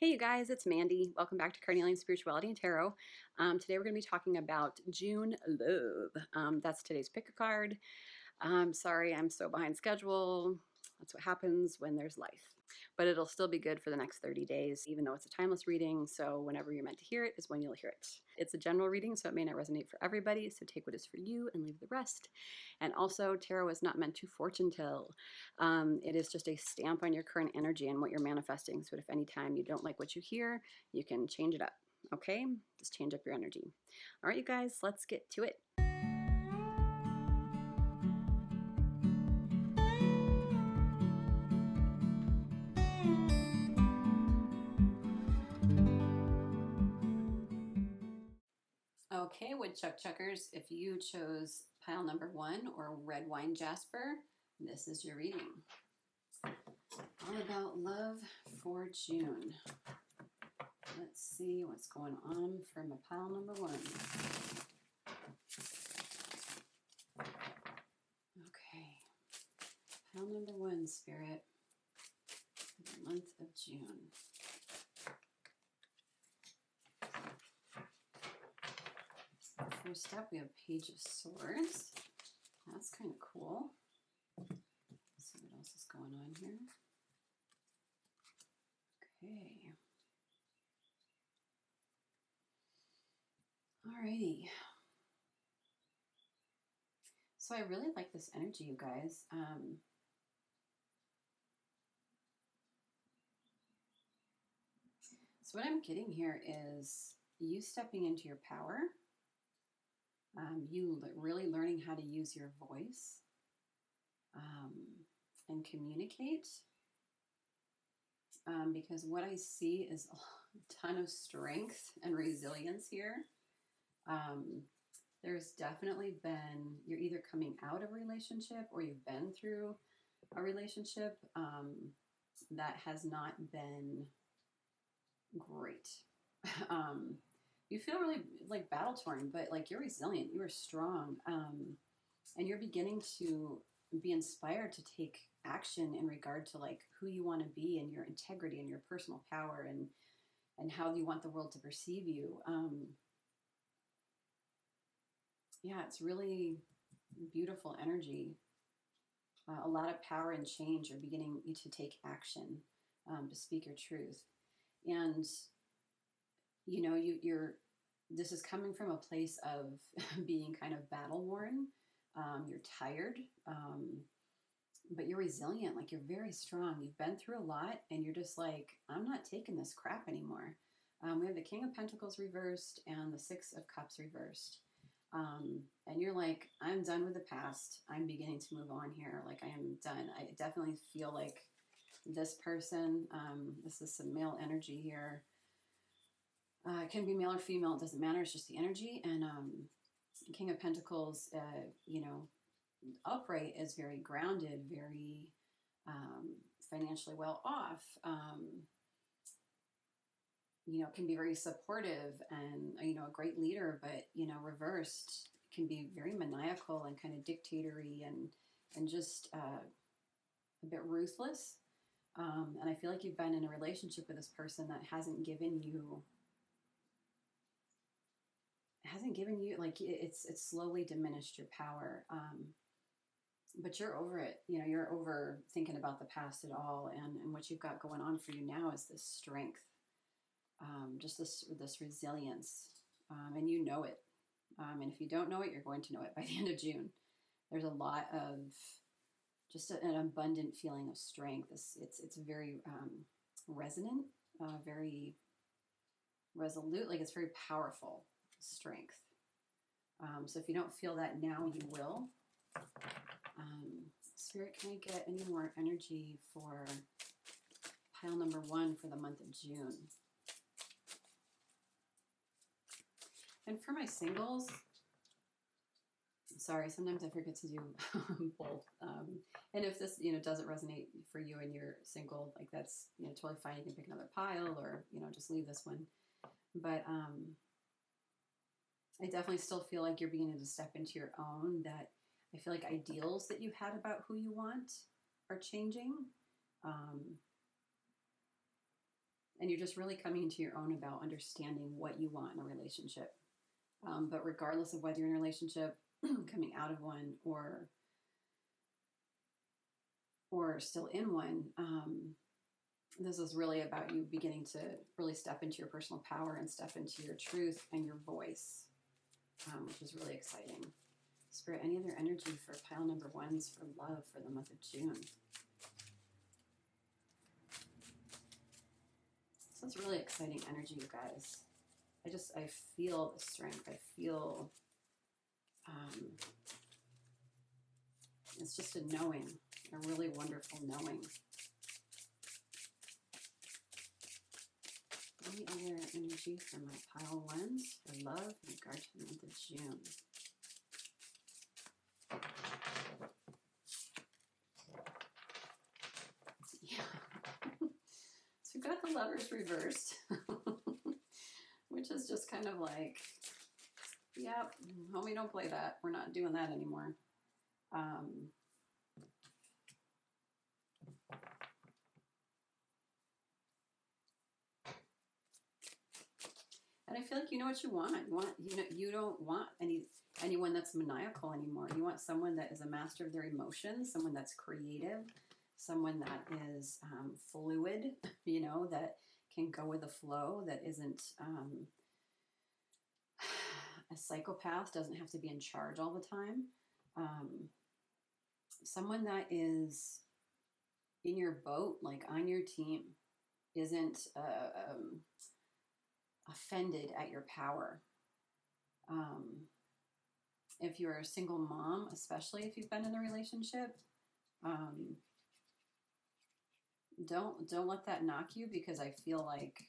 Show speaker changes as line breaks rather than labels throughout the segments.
Hey you guys, it's Mandy. Welcome back to Carnelian Spirituality and Tarot. Today we're going to be talking about June love. That's today's pick a card. Sorry, I'm so behind schedule. That's what happens when there's life. But it'll still be good for the next 30 days, even though it's a timeless reading. So whenever you're meant to hear it is when you'll hear it. It's a general reading, so it may not resonate for everybody. So take what is for you and leave the rest. And also, tarot is not meant to fortune tell. It is just a stamp on your current energy and what you're manifesting. So if anytime you don't like what you hear, you can change it up. Okay? Just change up your energy. All right, you guys, let's get to it. Okay, woodchuck chuckers, if you chose pile number 1 or red wine jasper, this is your reading. All about love for June. Let's see what's going on from a pile number 1. Okay, pile number 1, Spirit, for the month of June. First up, we have Page of Swords. That's kind of cool. Let's see what else is going on here. Okay. Alrighty. So I really like this energy, you guys. So what I'm getting here is you stepping into your power. You really learning how to use your voice and communicate. Because what I see is a ton of strength and resilience here. There's definitely been, you're either coming out of a relationship or you've been through a relationship that has not been great. You feel really like battle torn, but like you're resilient, you are strong, and you're beginning to be inspired to take action in regard to like who you want to be and your integrity and your personal power and how you want the world to perceive you. Yeah, it's really beautiful energy. A lot of power and change are beginning to take action, to speak your truth. And you know, this is coming from a place of being kind of battle worn. You're tired, but you're resilient. Like you're very strong. You've been through a lot, and you're just like, I'm not taking this crap anymore. We have the King of Pentacles reversed and the Six of Cups reversed. And you're like, I'm done with the past. I'm beginning to move on here. Like I am done. I definitely feel like this person, this is some male energy here. It can be male or female, it doesn't matter, it's just the energy. And King of Pentacles, you know, upright is very grounded, very financially well off, you know, can be very supportive and, you know, a great leader, but, you know, reversed can be very maniacal and kind of dictatory and just a bit ruthless. And I feel like you've been in a relationship with this person that hasn't given you like it's slowly diminished your power, but you're over it. You know, you're over thinking about the past at all, and what you've got going on for you now is this strength, just this resilience, and you know it. And if you don't know it, you're going to know it by the end of June. There's a lot of just an abundant feeling of strength. It's very resonant, very resolute. Like it's very powerful strength. So if you don't feel that now, you will. Spirit, can I get any more energy for pile number 1 for the month of June? And for my singles, sorry, sometimes I forget to do both. And if this, you know, doesn't resonate for you and you're single, like that's, you know, totally fine. You can pick another pile or, you know, just leave this one. But I definitely still feel like you're beginning to step into your own, that I feel like ideals that you had about who you want are changing. And you're just really coming into your own about understanding what you want in a relationship. But regardless of whether you're in a relationship, coming out of one, or still in one, this is really about you beginning to really step into your personal power and step into your truth and your voice, which is really exciting. Spirit, any other energy for pile number 1s for love for the month of June? So it's really exciting energy, you guys. I feel the strength. I feel, it's just a knowing, a really wonderful knowing. Any other energy for my pile 1s for love in regard to the month of June? Yeah. So we've got the Lovers reversed, which is just kind of like, yep, homie, don't play that. We're not doing that anymore. And I feel like you know what you want. You don't want anyone that's maniacal anymore. You want someone that is a master of their emotions, someone that's creative, someone that is fluid, that can go with the flow, that isn't a psychopath, doesn't have to be in charge all the time. Someone that is in your boat, like on your team, isn't offended at your power. If you're a single mom, especially if you've been in a relationship, don't let that knock you, because I feel like,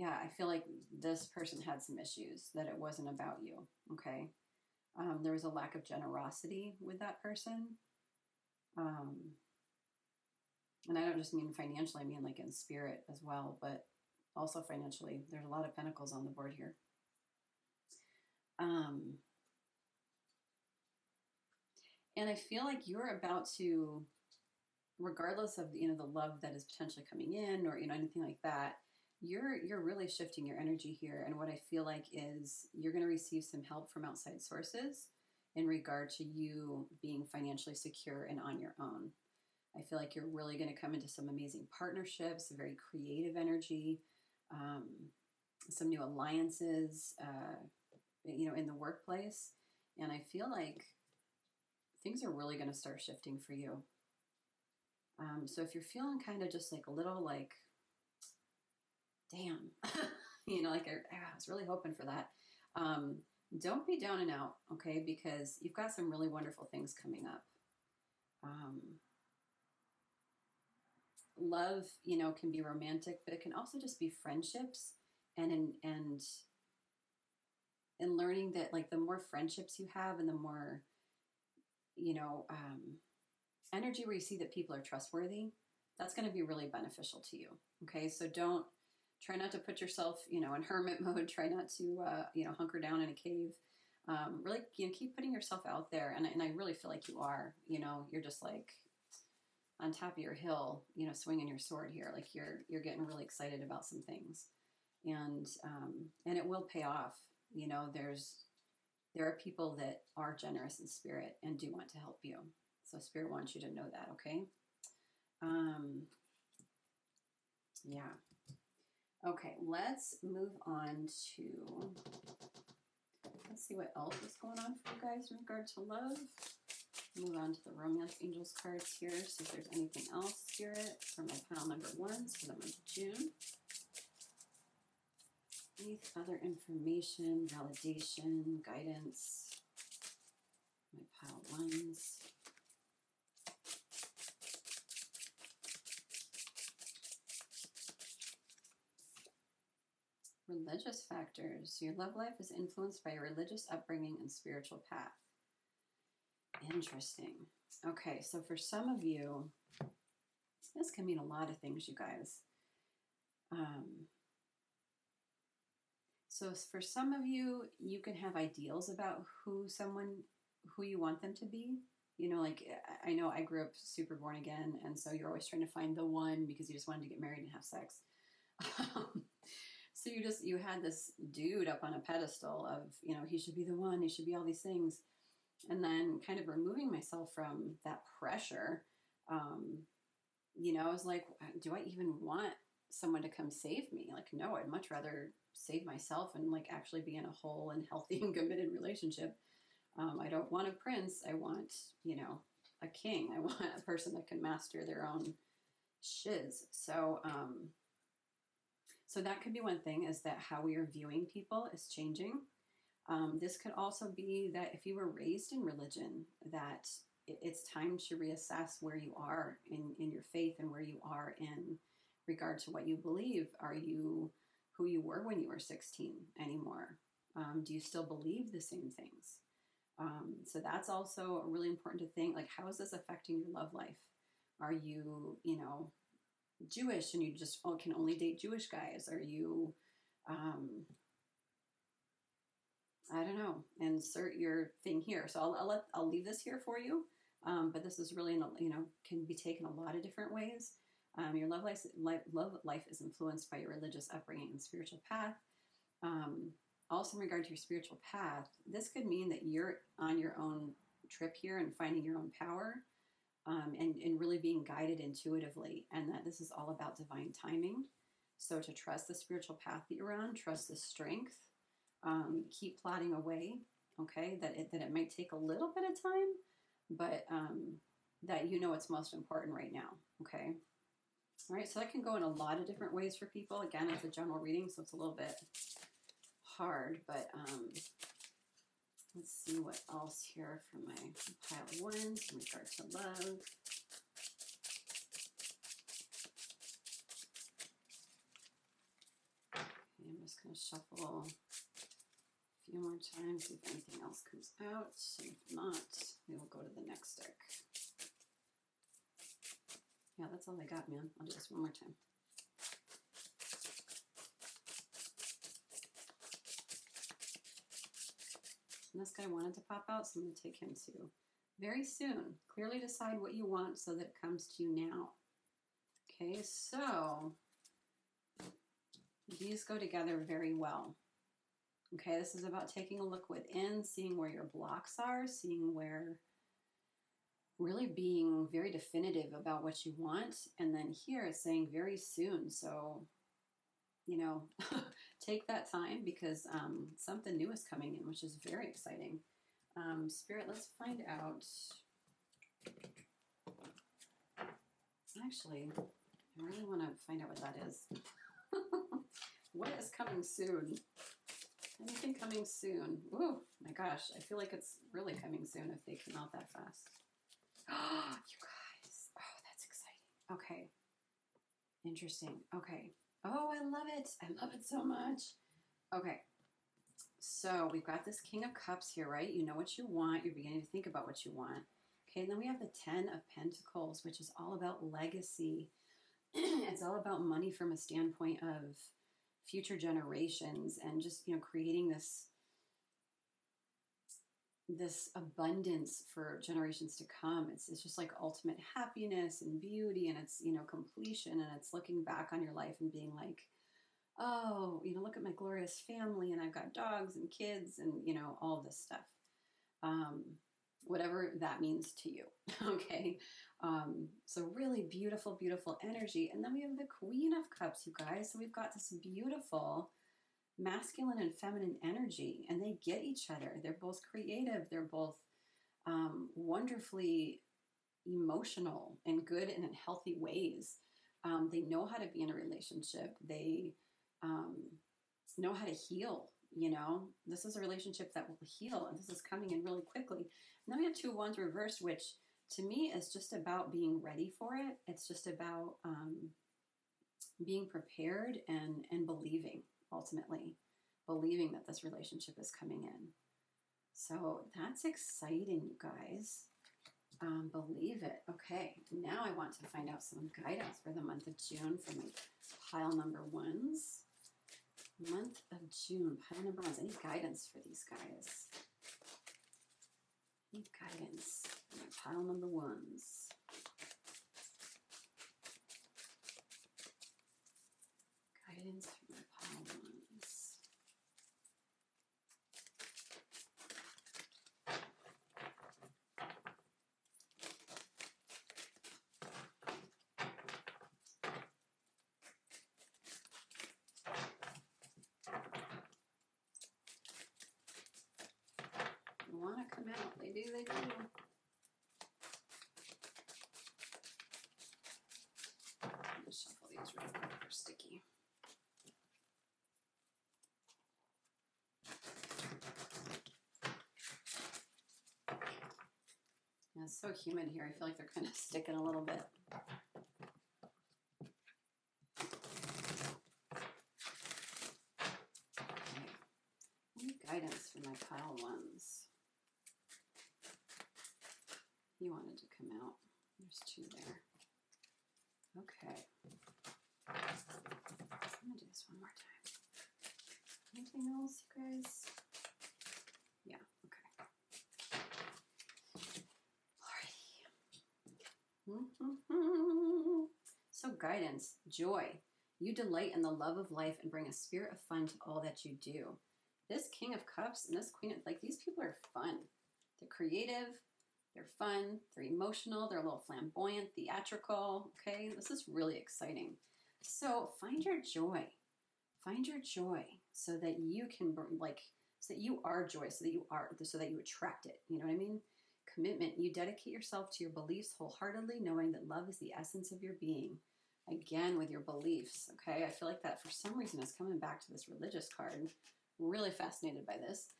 I feel like this person had some issues, that it wasn't about you, okay? There was a lack of generosity with that person. And I don't just mean financially, I mean like in spirit as well, but also financially. There's a lot of pentacles on the board here. And I feel like you're about to, regardless of, the love that is potentially coming in, or, anything like that, you're really shifting your energy here. And what I feel like is you're going to receive some help from outside sources in regard to you being financially secure and on your own. I feel like you're really going to come into some amazing partnerships, a very creative energy, some new alliances, in the workplace. And I feel like things are really going to start shifting for you. So if you're feeling kind of just like a little like, damn, like I was really hoping for that. Don't be down and out, okay? Because you've got some really wonderful things coming up. Love, can be romantic, but it can also just be friendships, and learning that, like, the more friendships you have and the more, energy where you see that people are trustworthy, that's going to be really beneficial to you. Okay. So try not to put yourself, in hermit mode. Try not to, hunker down in a cave. Really, keep putting yourself out there. And I really feel like you are, you're just like on top of your hill, swinging your sword here. Like you're getting really excited about some things, and it will pay off. There are people that are generous in spirit and do want to help you. So Spirit wants you to know that, okay? Yeah. Okay, let's move on to, let's see what else is going on for you guys in regard to love. Move on to the Romance Angels cards here, see if there's anything else, Spirit, for my pile number 1s for the month of June. Any other information, validation, guidance, my pile 1s. Religious factors. Your love life is influenced by your religious upbringing and spiritual path. Interesting. Okay, so for some of you, this can mean a lot of things, you guys. So for some of you, you can have ideals about who you want them to be. You know, like I know I grew up super born again, and so you're always trying to find the one because you just wanted to get married and have sex. So you had this dude up on a pedestal of, you know, he should be the one, he should be all these things. And then kind of removing myself from that pressure, you know, I was like, do I even want someone to come save me? Like, no, I'd much rather save myself and like actually be in a whole and healthy and committed relationship. I don't want a prince. I want, you know, a king. I want a person that can master their own shiz. So that could be one thing, is that how we are viewing people is changing. This could also be that if you were raised in religion, that it's time to reassess where you are in your faith and where you are in regard to what you believe. Are you who you were when you were 16 anymore? Do you still believe the same things? So that's also really important to think, like, how is this affecting your love life? Are you, you know, Jewish and you just can only date Jewish guys? Are you, I don't know, insert your thing here. So I'll leave this here for you. But this is really, you know, can be taken a lot of different ways. Your love life is influenced by your religious upbringing and spiritual path. Also, in regard to your spiritual path, this could mean that you're on your own trip here and finding your own power, and really being guided intuitively, and that this is all about divine timing. So to trust the spiritual path that you're on, trust the strength, keep plodding away, okay? That it might take a little bit of time, but that you know it's most important right now, okay? All right, so that can go in a lot of different ways for people. Again, it's a general reading, so it's a little bit hard, but let's see what else here for my pile of ones in regard to love. Okay, I'm just going to shuffle a few more times, see if anything else comes out. If not, we will go to the next deck. Yeah, that's all I got, man. I'll do this one more time. And this guy wanted to pop out, so I'm going to take him too. Very soon. Clearly decide what you want so that it comes to you now. Okay, so these go together very well. Okay, this is about taking a look within, seeing where your blocks are, seeing where, really being very definitive about what you want. And then here it's saying very soon. So, you know, take that time, because something new is coming in, which is very exciting. Spirit, let's find out. Actually, I really want to find out what that is. What is coming soon? Anything coming soon? Ooh, my gosh. I feel like it's really coming soon if they come out that fast. Oh, you guys. Oh, that's exciting. Okay. Interesting. Okay. Oh, I love it. I love it so much. Okay. So we've got this King of Cups here, right? You know what you want. You're beginning to think about what you want. Okay, and then we have the 10 of Pentacles, which is all about legacy. It's all about money from a standpoint of future generations, and just, you know, creating this abundance for generations to come. It's just like ultimate happiness and beauty, and it's, you know, completion, and it's looking back on your life and being like, oh, you know, look at my glorious family, and I've got dogs and kids and, you know, all this stuff. Whatever that means to you. Okay. So really beautiful, beautiful energy. And then we have the Queen of Cups, you guys. So we've got this beautiful masculine and feminine energy, and they get each other. They're both creative. They're both wonderfully emotional in good and in healthy ways. They know how to be in a relationship. They know how to heal. You know, this is a relationship that will heal, and this is coming in really quickly. And then we have 2 wands reversed, which to me is just about being ready for it. It's just about being prepared and believing, ultimately believing that this relationship is coming in. So that's exciting, you guys. Believe it. Okay, now I want to find out some guidance for the month of June for my pile number ones. Month of June, pile number ones. Any guidance for these guys? Any guidance? Pile number ones. Guidance for my pile ones. They want to come out. They do, they do. Shuffle these real quick, they're sticky. Yeah, it's so humid here. I feel like they're kind of sticking a little bit. Okay. Any guidance for my pile ones? He wanted to come out. There's two there. Okay. I'm gonna do this one more time. Anything else, you guys? Yeah, okay. Alrighty. So guidance, joy. You delight in the love of life and bring a spirit of fun to all that you do. This King of Cups and this Queen, like these people are fun. They're creative. They're fun, they're emotional, they're a little flamboyant, theatrical, okay? This is really exciting. So find your joy. Find your joy so that you can, so that you are joy, so that you attract it. You know what I mean? Commitment. You dedicate yourself to your beliefs wholeheartedly, knowing that love is the essence of your being. Again, with your beliefs, okay? I feel like that for some reason is coming back to this religious card. I'm really fascinated by this.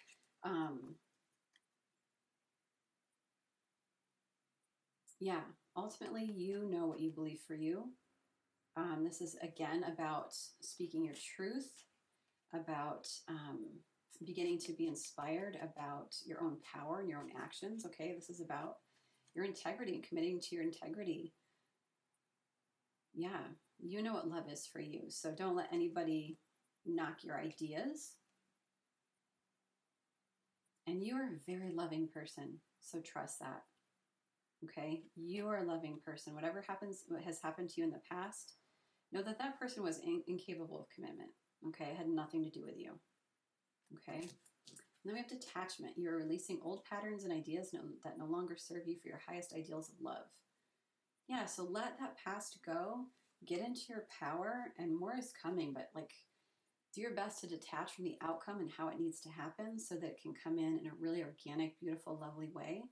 Yeah, ultimately, you know what you believe for you. This is, again, about speaking your truth, about beginning to be inspired about your own power and your own actions, okay? This is about your integrity and committing to your integrity. Yeah, you know what love is for you, so don't let anybody knock your ideas. And you are a very loving person, so trust that. Okay, you are a loving person. Whatever has happened to you in the past, know that that person was incapable of commitment. Okay, it had nothing to do with you. Okay, and then we have detachment. You are releasing old patterns and ideas that no longer serve you for your highest ideals of love. Yeah, so let that past go. Get into your power, and more is coming. But do your best to detach from the outcome and how it needs to happen, so that it can come in a really organic, beautiful, lovely way.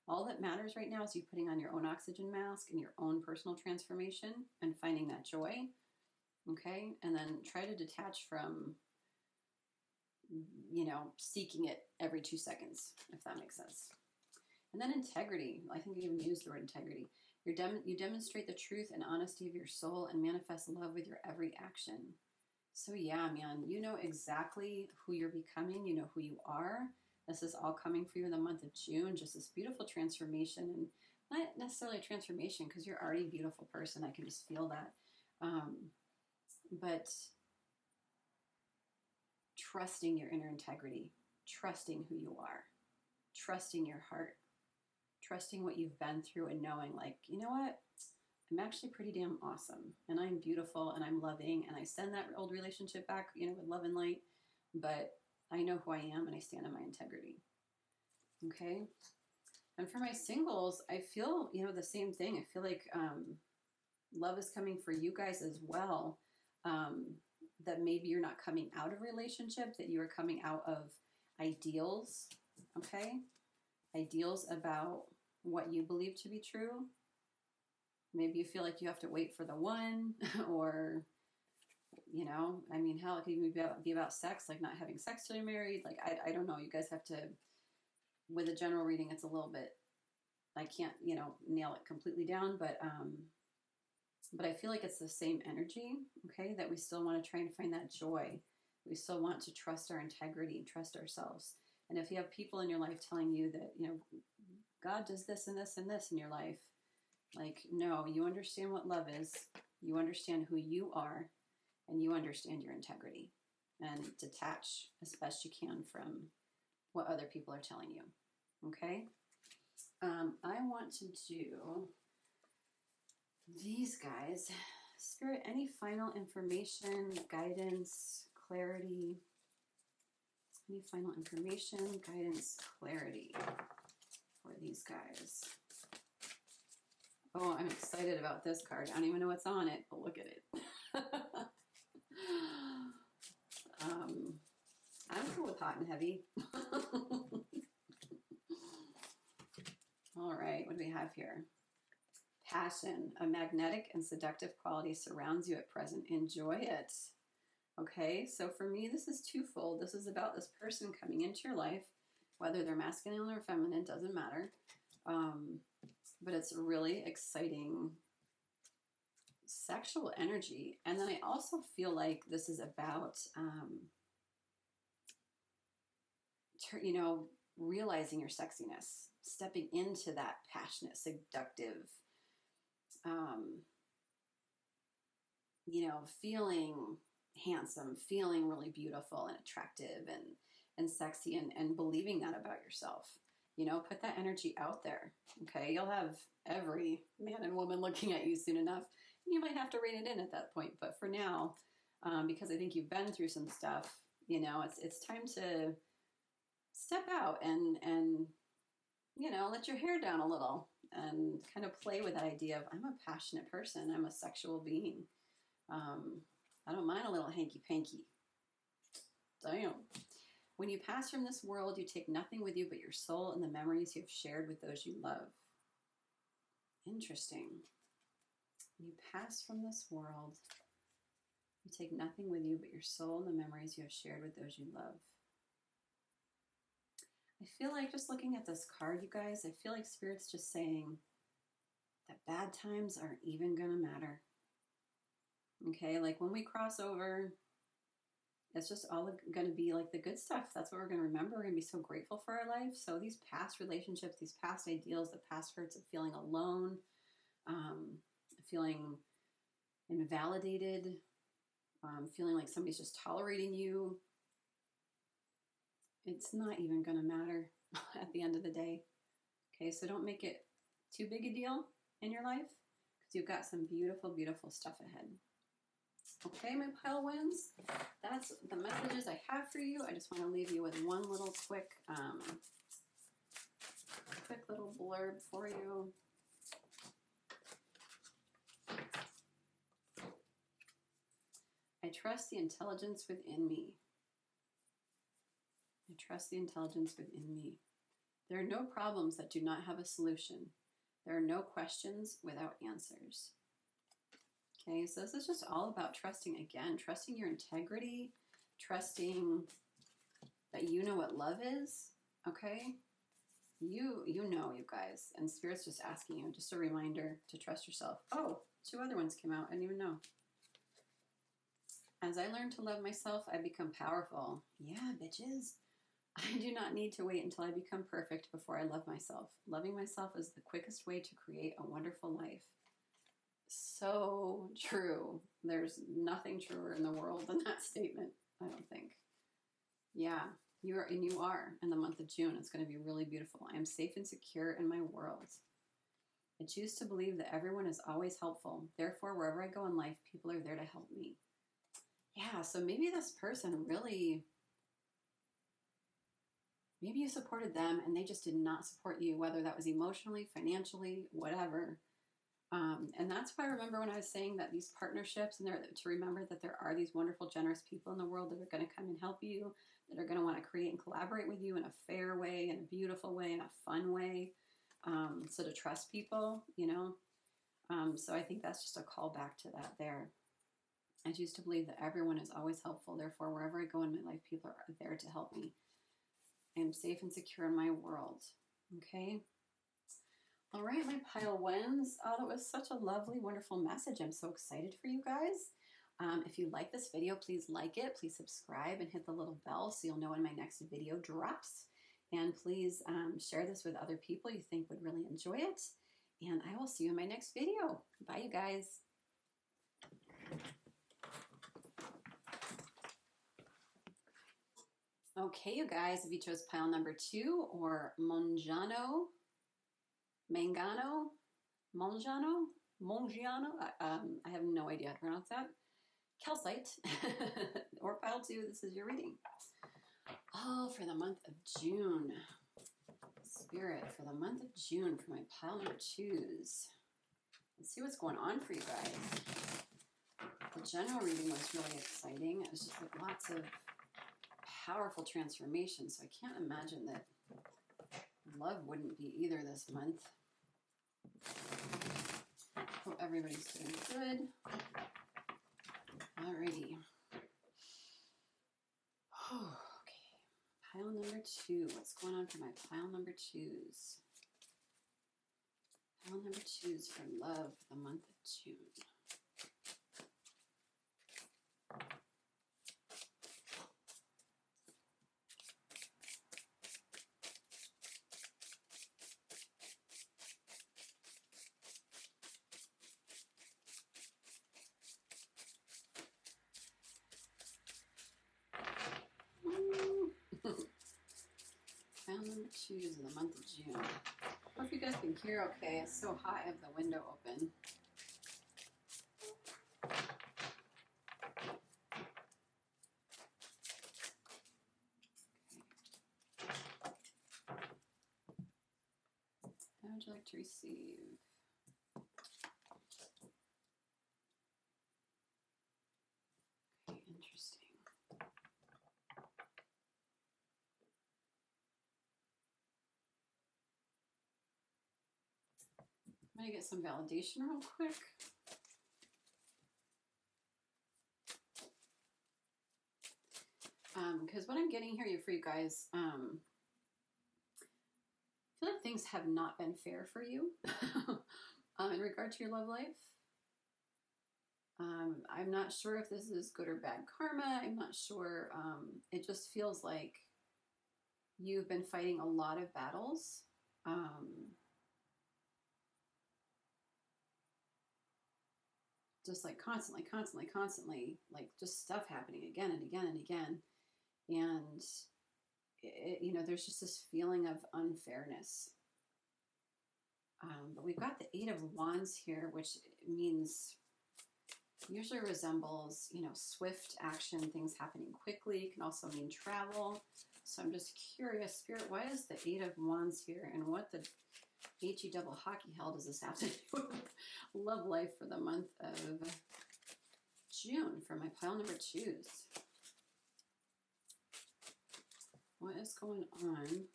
All that matters right now is you putting on your own oxygen mask and your own personal transformation and finding that joy, okay? And then try to detach from, seeking it every 2 seconds, if that makes sense. And then integrity. I think you even used the word integrity. You demonstrate the truth and honesty of your soul and manifest love with your every action. So yeah, man, you know exactly who you're becoming. You know who you are. This is all coming for you in the month of June, just this beautiful transformation, and not necessarily a transformation because you're already a beautiful person. I can just feel that. But trusting your inner integrity, trusting who you are, trusting your heart, trusting what you've been through, and knowing you know what? I'm actually pretty damn awesome, and I'm beautiful, and I'm loving, and I send that old relationship back, with love and light, but I know who I am, and I stand in my integrity. Okay? And for my singles, I feel, the same thing. I feel like love is coming for you guys as well. That maybe you're not coming out of a relationship, that you are coming out of ideals, okay? Ideals about what you believe to be true. Maybe you feel like you have to wait for the one, or hell, it could even be about sex, not having sex till you're married. I don't know. You guys have to, with a general reading, it's a little bit, I can't, nail it completely down, but I feel like it's the same energy, okay, that we still want to try and find that joy. We still want to trust our integrity, trust ourselves. And if you have people in your life telling you that, God does this and this and this in your life, no, you understand what love is, you understand who you are, and you understand your integrity, and detach as best you can from what other people are telling you. Okay? I want to do these guys. Spirit, any final information, guidance, clarity? Any final information, guidance, clarity for these guys? Oh, I'm excited about this card. I don't even know what's on it, but look at it. I'm cool with hot and heavy. All right, what do we have here? Passion, a magnetic and seductive quality surrounds you at present. Enjoy it. Okay, so for me, this is twofold. This is about this person coming into your life, whether they're masculine or feminine, doesn't matter. But it's really exciting sexual energy. And then I also feel like this is about, you know, realizing your sexiness, stepping into that passionate, seductive, you know, feeling handsome, feeling really beautiful and attractive and sexy and believing that about yourself. You know, put that energy out there. Okay, you'll have every man and woman looking at you soon enough. You might have to rein it in at that point, but for now, because I think you've been through some stuff, you know, it's time to step out and you know, let your hair down a little and kind of play with that idea of I'm a passionate person, I'm a sexual being. I don't mind a little hanky-panky. Damn. When you pass from this world, you take nothing with you but your soul and the memories you have shared with those you love. Interesting. When you pass from this world, you take nothing with you but your soul and the memories you have shared with those you love. I feel like just looking at this card, you guys, I feel like Spirit's just saying that bad times aren't even going to matter. Okay, like when we cross over, it's just all going to be like the good stuff. That's what we're going to remember. We're going to be so grateful for our life. So these past relationships, these past ideals, the past hurts of feeling alone, feeling invalidated, feeling like somebody's just tolerating you, it's not even going to matter at the end of the day. Okay, so don't make it too big a deal in your life because you've got some beautiful, beautiful stuff ahead. Okay, my pile winds, that's the messages I have for you. I just want to leave you with one little quick little blurb for you. I trust the intelligence within me. I trust the intelligence within me. There are no problems that do not have a solution. There are no questions without answers. Okay, so this is just all about trusting again, trusting your integrity, trusting that you know what love is, okay? You know, you guys, and Spirit's just asking you, just a reminder to trust yourself. Oh, 2 other ones came out, I didn't even know. As I learn to love myself, I become powerful. Yeah, bitches. I do not need to wait until I become perfect before I love myself. Loving myself is the quickest way to create a wonderful life. So true. There's nothing truer in the world than that statement, I don't think. Yeah, you are in the month of June. It's going to be really beautiful. I am safe and secure in my world. I choose to believe that everyone is always helpful. Therefore, wherever I go in life, people are there to help me. Yeah, so maybe this person really, maybe you supported them and they just did not support you, whether that was emotionally, financially, whatever. And that's why I remember when I was saying that these partnerships, and to remember that there are these wonderful, generous people in the world that are going to come and help you, that are going to want to create and collaborate with you in a fair way, in a beautiful way, in a fun way. So to trust people, you know. So I think that's just a call back to that there. I choose to believe that everyone is always helpful. Therefore, wherever I go in my life, people are there to help me. I am safe and secure in my world. Okay? All right, my pile wins. Oh, that was such a lovely, wonderful message. I'm so excited for you guys. If you like this video, please like it. Please subscribe and hit the little bell so you'll know when my next video drops. And please share this with other people you think would really enjoy it. And I will see you in my next video. Bye, you guys. Okay, you guys, if you chose pile number 2 or Mangano Mangano. I have no idea how to pronounce that. Calcite, or pile 2, this is your reading. Oh, for the month of June. Spirit, for the month of June, for my pile number 2s. Let's see what's going on for you guys. The general reading was really exciting. It was just like lots of powerful transformation, so I can't imagine that love wouldn't be either this month. Hope everybody's doing good. Alrighty. Okay. Pile number 2. What's going on for my pile number 2s? Pile number 2s for love for the month of June. Pile number 2s in the month of June. Hope you guys can hear okay. It's so hot. I have the window open. How would you like to receive? Okay, interesting. I'm going to get some validation real quick. Because what I'm getting here for you guys, I feel like things have not been fair for you in regard to your love life. I'm not sure if this is good or bad karma. I'm not sure. It just feels like you've been fighting a lot of battles. Just like constantly, like just stuff happening again and again and again. And, you know, there's just this feeling of unfairness. But we've got the 8 of Wands here, which means usually resembles, you know, swift action, things happening quickly. It can also mean travel. So I'm just curious, Spirit, why is the 8 of Wands here? And what the HE double hockey hell does this have to do with love life for the month of June for my pile number 2s? What is going on?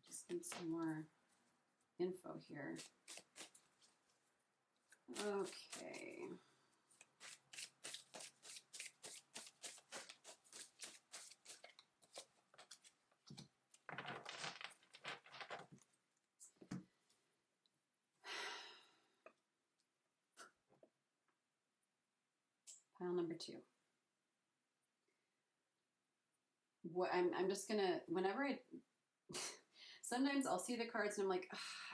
Just need some more info here. Okay. Pile number 2. What I'm just gonna, whenever sometimes I'll see the cards and I'm like,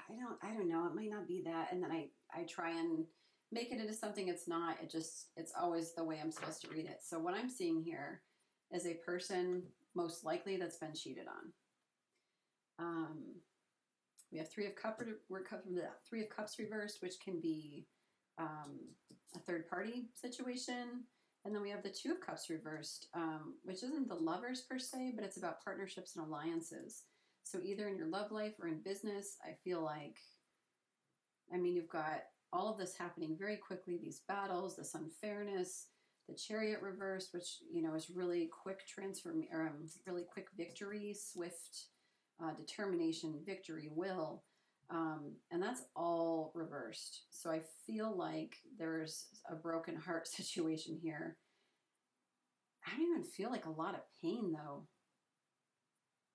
I don't know, it might not be that, and then I try and make it into something it's not. It's always the way I'm supposed to read it. So what I'm seeing here is a person most likely that's been cheated on. We have Three of Cups reversed, which can be a third party situation. And then we have the 2 of Cups reversed, which isn't the lovers per se, but it's about partnerships and alliances. So either in your love life or in business, I feel like, I mean, you've got all of this happening very quickly, these battles, this unfairness, the Chariot reversed, which, you know, is really quick really quick victory, swift determination, victory, will. And that's all reversed. So I feel like there's a broken heart situation here. I don't even feel like a lot of pain, though.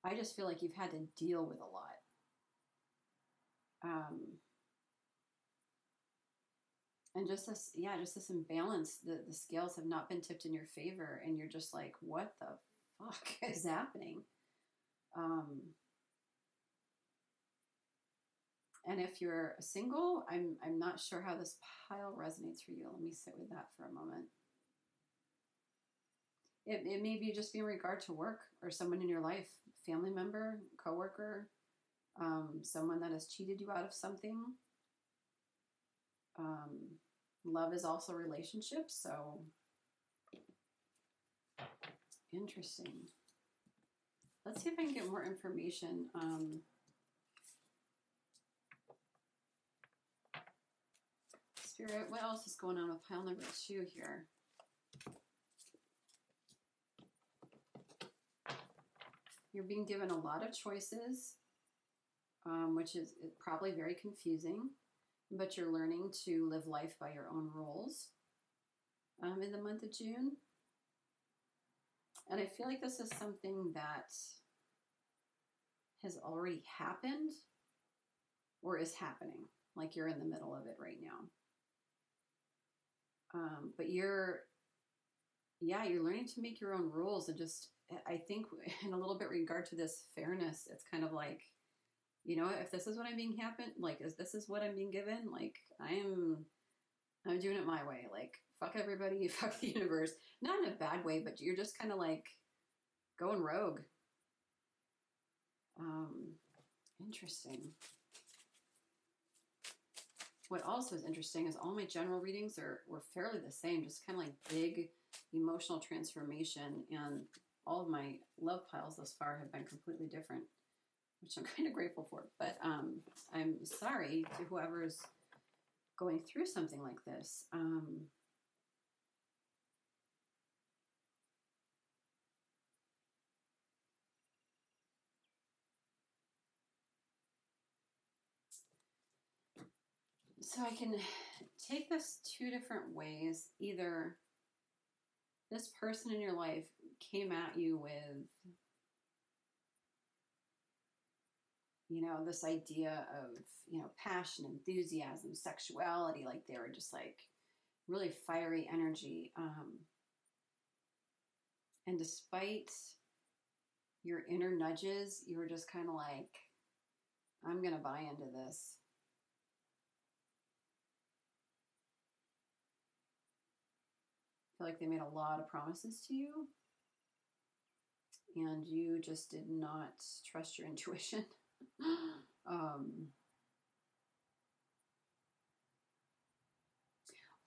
I just feel like you've had to deal with a lot. And just this imbalance. The scales have not been tipped in your favor, and you're just like, what the fuck is happening? And if you're single, I'm not sure how this pile resonates for you. Let me sit with that for a moment. It may be just be in regard to work or someone in your life, family member, coworker, someone that has cheated you out of something. Love is also relationships, so interesting. Let's see if I can get more information. Spirit, what else is going on with pile number 2 here? You're being given a lot of choices, which is probably very confusing, but you're learning to live life by your own rules in the month of June. And I feel like this is something that has already happened or is happening. Like you're in the middle of it right now. But you're learning to make your own rules, and just, I think in a little bit regard to this fairness, it's kind of like, you know, if this is what I'm being this is what I'm being given, like I'm doing it my way. Like, fuck everybody, fuck the universe. Not in a bad way, but you're just kind of like going rogue. Interesting. What also is interesting is all my general readings were fairly the same, just kind of like big emotional transformation, and all of my love piles thus far have been completely different, which I'm kind of grateful for. But I'm sorry to whoever's going through something like this. So I can take this 2 different ways. Either this person in your life came at you with, you know, this idea of, you know, passion, enthusiasm, sexuality, like they were just like really fiery energy. And despite your inner nudges, you were just kind of like, I'm going to buy into this. I feel like they made a lot of promises to you, and you just did not trust your intuition.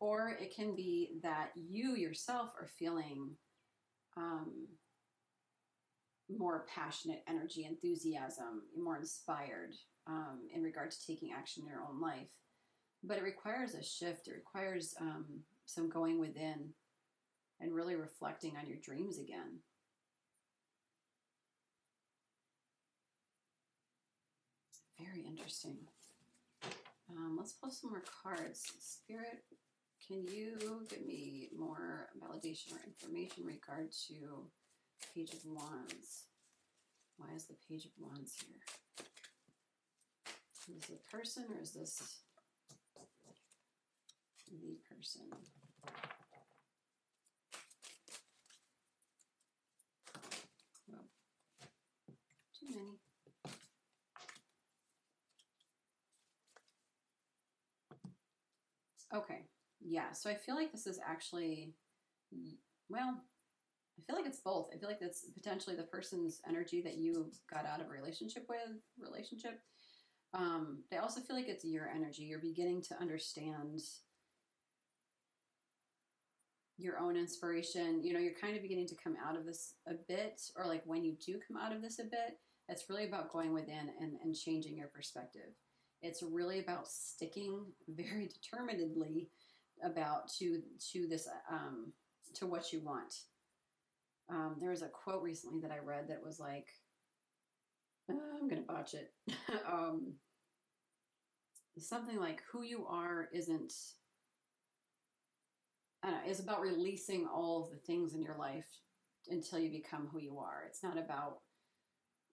Or it can be that you yourself are feeling more passionate energy, enthusiasm, more inspired in regard to taking action in your own life. But it requires a shift. It requires some going within and really reflecting on your dreams again. Very interesting. Let's pull some more cards. Spirit, can you give me more validation or information in regard to Page of Wands? Why is the Page of Wands here? Is this a person, or is this the person? Whoa. Too many. Okay, yeah, so I feel like this is actually, well, I feel like it's both. I feel like that's potentially the person's energy that you got out of a relationship. I also feel like it's your energy. You're beginning to understand your own inspiration. You know, you're kind of beginning to come out of this a bit, or like when you do come out of this a bit, it's really about going within and changing your perspective. It's really about sticking very determinedly to this to what you want. There was a quote recently that I read that was like, I'm gonna botch it. Something like, who you are isn't, I don't know, is about releasing all of the things in your life until you become who you are. It's not about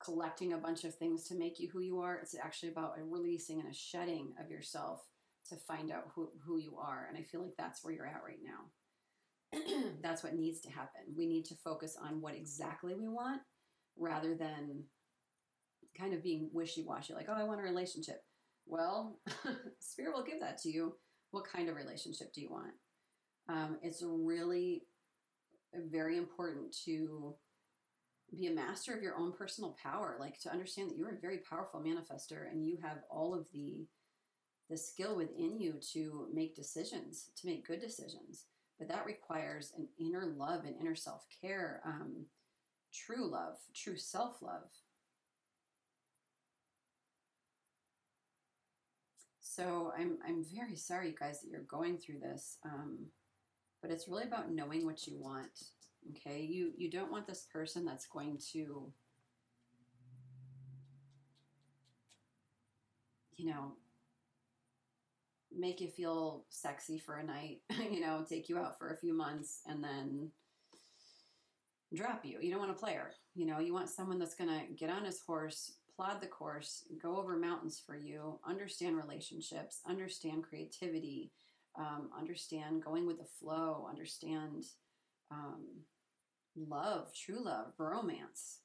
collecting a bunch of things to make you who you are. It's actually about a releasing and a shedding of yourself to find out who you are. And I feel like that's where you're at right now. That's what needs to happen. We need to focus on what exactly we want, rather than kind of being wishy-washy, like, oh, I want a relationship. Well, Spirit will give that to you. What kind of relationship do you want? It's really very important to be a master of your own personal power, like to understand that you're a very powerful manifester and you have all of the skill within you to make decisions, to make good decisions. But that requires an inner love and inner self-care, true love, true self-love. So I'm very sorry, you guys, that you're going through this. But it's really about knowing what you want. Okay, you don't want this person that's going to, you know, make you feel sexy for a night, you know, take you out for a few months and then drop you. You don't want a player. You know, you want someone that's going to get on his horse, plod the course, go over mountains for you, understand relationships, understand creativity, understand going with the flow, understand love, true love, romance.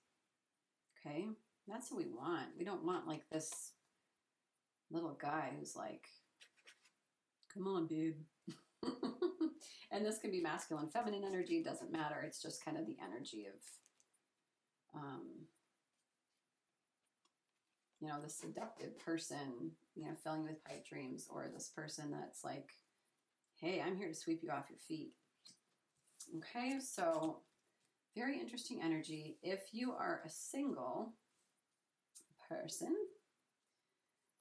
Okay, that's what we want. We don't want like this little guy who's like, come on, babe. And this can be masculine, feminine energy, doesn't matter. It's just kind of the energy of, you know, the seductive person, you know, filling you with pipe dreams, or this person that's like, hey, I'm here to sweep you off your feet. Okay, so very interesting energy. If you are a single person,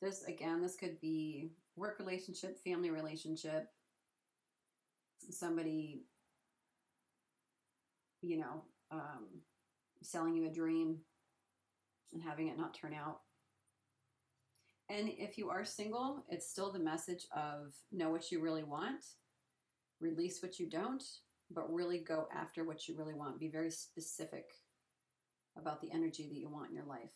this, again, this could be work relationship, family relationship, somebody, you know, selling you a dream and having it not turn out. And if you are single, it's still the message of know what you really want, release what you don't, but really go after what you really want. Be very specific about the energy that you want in your life.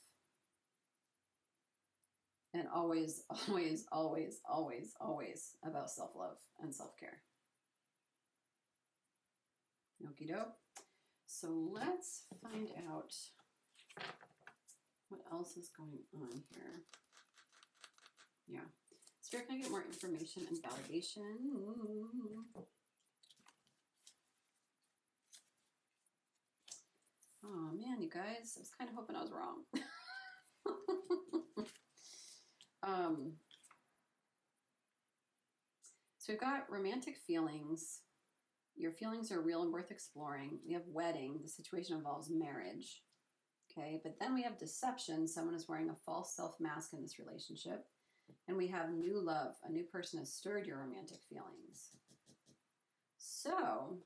And always, always, always, always, always about self-love and self-care. Okie doke. So let's find out what else is going on here. Yeah. Spirit, can I get more information and validation? Oh man, you guys, I was kind of hoping I was wrong. So we've got romantic feelings. Your feelings are real and worth exploring. We have wedding. The situation involves marriage. Okay, but then we have deception. Someone is wearing a false self-mask in this relationship. And we have new love. A new person has stirred your romantic feelings. So,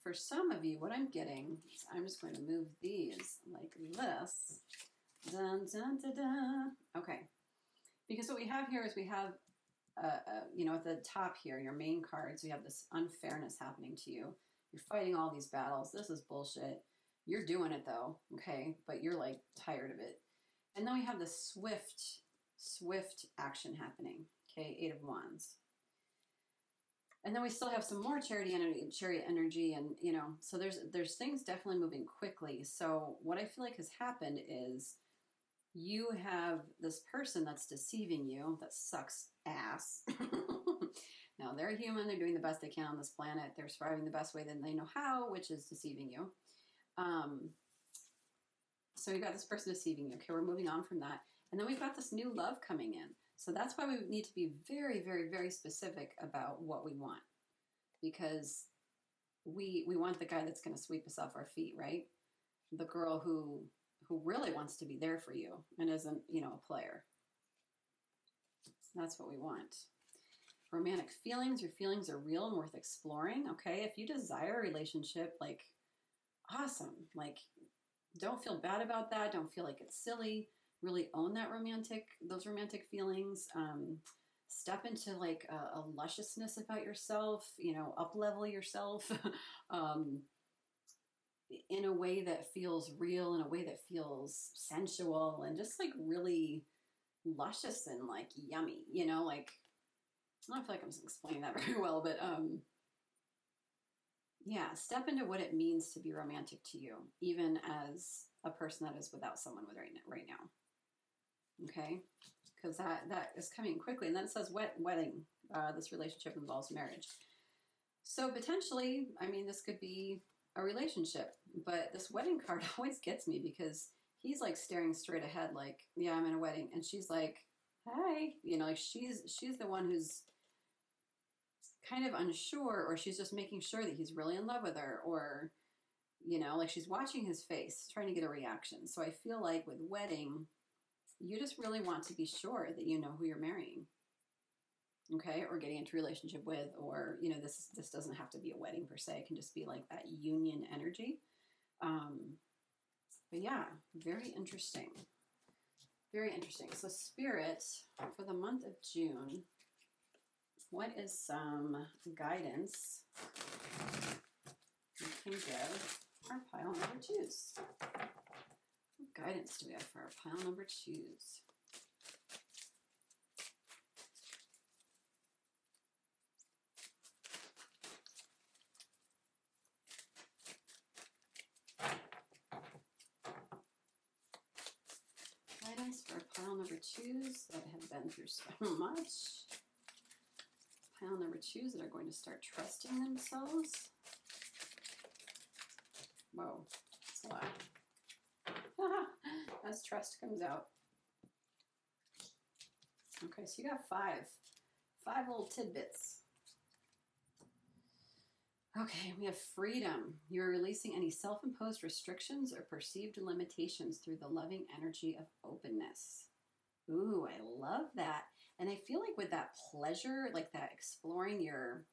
for some of you, what I'm getting is I'm just going to move these like this. Dun, dun, dun, dun. Okay. Because what we have here is we have, you know, at the top here, your main cards, we have this unfairness happening to you. You're fighting all these battles. This is bullshit. You're doing it though, okay? But you're like tired of it. And then we have this swift action happening. Okay, 8 of Wands. And then we still have some more chariot energy, and you know, so there's things definitely moving quickly. So what I feel like has happened is you have this person that's deceiving you, that sucks ass. Now they're human, they're doing the best they can on this planet, they're surviving the best way that they know how, which is deceiving you. So you've got this person deceiving you. Okay, we're moving on from that. And then we've got this new love coming in. So that's why we need to be very, very, very specific about what we want. Because we want the guy that's going to sweep us off our feet, right? The girl who really wants to be there for you and isn't, you know, a player. That's what we want. Romantic feelings. Your feelings are real and worth exploring. Okay, if you desire a relationship, like, awesome. Like, don't feel bad about that. Don't feel like it's silly. Really own those romantic feelings. Step into like a lusciousness about yourself, you know, up level yourself in a way that feels real, in a way that feels sensual and just like really luscious and like yummy, you know, like, I don't feel like I'm explaining that very well, but yeah, step into what it means to be romantic to you, even as a person that is without someone with right now. Okay, because that is coming quickly. And then it says wedding. This relationship involves marriage. So potentially, I mean, this could be a relationship. But this wedding card always gets me because he's like staring straight ahead, like, yeah, I'm in a wedding. And she's like, hi, you know, like she's the one who's kind of unsure, or she's just making sure that he's really in love with her, or, you know, like she's watching his face, trying to get a reaction. So I feel like with wedding, you just really want to be sure that you know who you're marrying, okay, or getting into a relationship with, or, you know, this doesn't have to be a wedding per se. It can just be like that union energy. But yeah, very interesting. Very interesting. So Spirit, for the month of June, what is some guidance we can give our pile number twos? What guidance do we have for our pile number twos? Guidance for pile number twos that have been through so much. Pile number twos that are going to start trusting themselves. Whoa, that's a lot. As trust comes out. Okay, so you got five little tidbits. Okay, we have freedom. You're releasing any self-imposed restrictions or perceived limitations through the loving energy of openness. Ooh, I love that. And I feel like with that pleasure, like that exploring your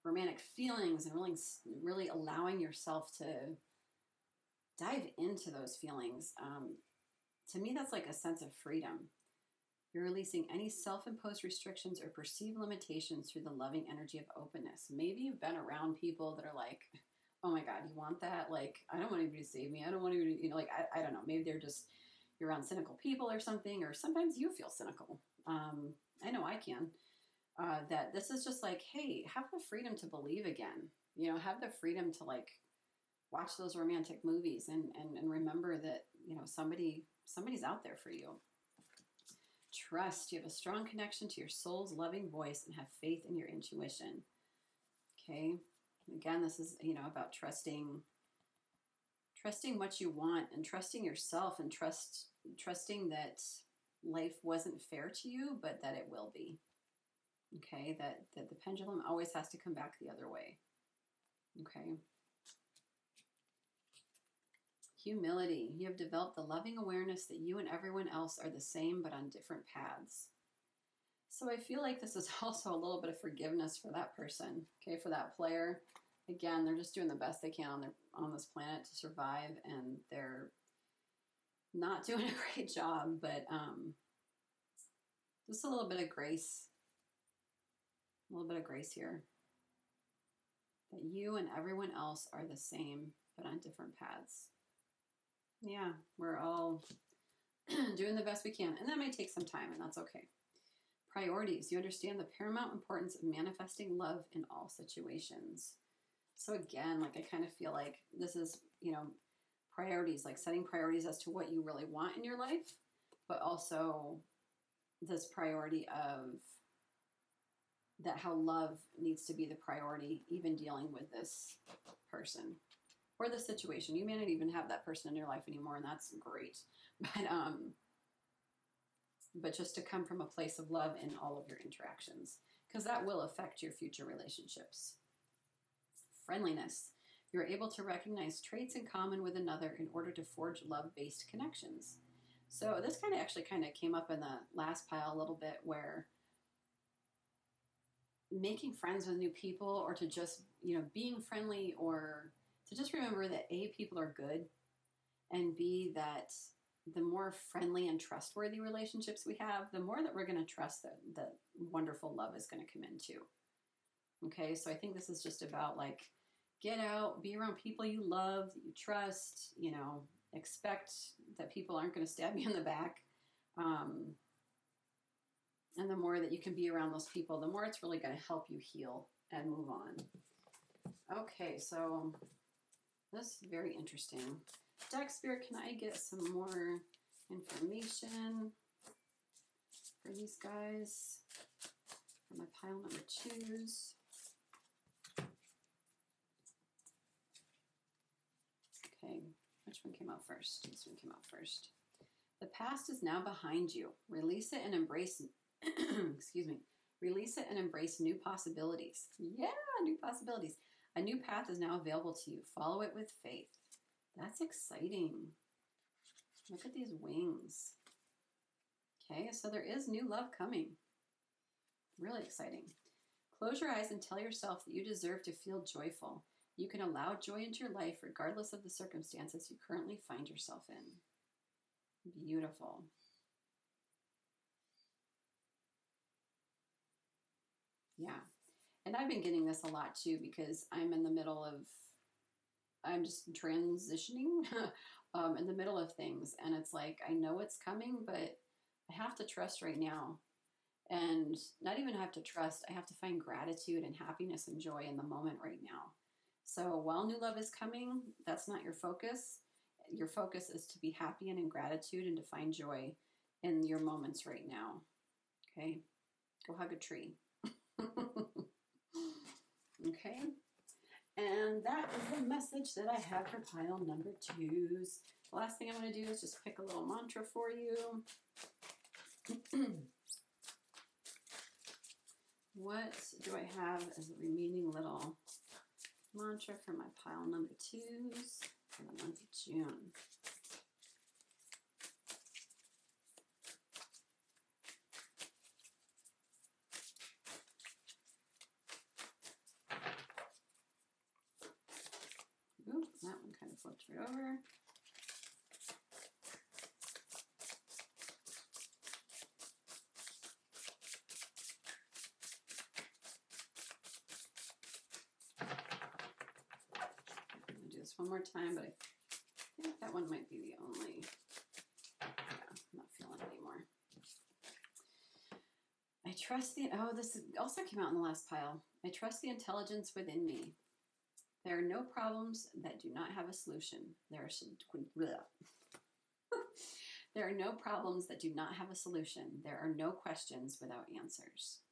romantic feelings and really allowing yourself to dive into those feelings, to me, that's like a sense of freedom. You're releasing any self-imposed restrictions or perceived limitations through the loving energy of openness. Maybe you've been around people that are like, oh my God, you want that? Like, I don't want anybody to save me. I don't want anybody, you know, like, I don't know. Maybe they're just, you're around cynical people or something, or sometimes you feel cynical. I know I can. That this is just like, hey, have the freedom to believe again. You know, have the freedom to like watch those romantic movies and remember that, you know, somebody's out there for you. Trust. You have a strong connection to your soul's loving voice and have faith in your intuition. Okay. Again, this is, you know, about trusting what you want and trusting yourself and trusting that life wasn't fair to you, but that it will be. Okay. That the pendulum always has to come back the other way. Okay. Humility. You have developed the loving awareness that you and everyone else are the same, but on different paths. So I feel like this is also a little bit of forgiveness for that person. Okay, for that player. Again, they're just doing the best they can on this planet to survive, and they're not doing a great job, but just a little bit of grace. A little bit of grace here. That you and everyone else are the same, but on different paths. Yeah, we're all doing the best we can. And that may take some time, and that's okay. Priorities. You understand the paramount importance of manifesting love in all situations. So again, like I kind of feel like this is, you know, priorities, like setting priorities as to what you really want in your life, but also this priority of that how love needs to be the priority, even dealing with this person. Or the situation. You may not even have that person in your life anymore, and that's great. But just to come from a place of love in all of your interactions, because that will affect your future relationships. Friendliness. You're able to recognize traits in common with another in order to forge love-based connections. So this kind of came up in the last pile a little bit, where making friends with new people, or to just, you know, being friendly, or to just remember that A, people are good, and B, that the more friendly and trustworthy relationships we have, the more that we're going to trust that wonderful love is going to come into. Okay, so I think this is just about like, get out, be around people you love, that you trust, you know, expect that people aren't going to stab you in the back. And the more that you can be around those people, the more it's really going to help you heal and move on. Okay, so this is very interesting. Deck Spirit, can I get some more information for these guys? For my pile number twos. Which one came out first? This one came out first. The past is now behind you. Release it and embrace, excuse me, release it and embrace new possibilities. Yeah, new possibilities. A new path is now available to you. Follow it with faith. That's exciting. Look at these wings. Okay, so there is new love coming. Really exciting. Close your eyes and tell yourself that you deserve to feel joyful. You can allow joy into your life regardless of the circumstances you currently find yourself in. Beautiful. Yeah. And I've been getting this a lot too because I'm in the middle of, I'm just transitioning in the middle of things. And it's like, I know it's coming, but I have to trust right now. And not even have to trust, I have to find gratitude and happiness and joy in the moment right now. So while new love is coming, that's not your focus. Your focus is to be happy and in gratitude and to find joy in your moments right now. Okay? Go hug a tree. Okay? And that is the message that I have for pile number 2s. The last thing I'm going to do is just pick a little mantra for you. What do I have as a remaining little mantra for my pile number 2s for the month of June? Ooh, that one kind of flipped right over. One more time, but I think that one might be the only. Yeah, I'm not feeling it anymore. I trust the, oh, this also came out in the last pile. I trust the intelligence within me. There are no problems that do not have a solution. There are no problems that do not have a solution. There are no questions without answers.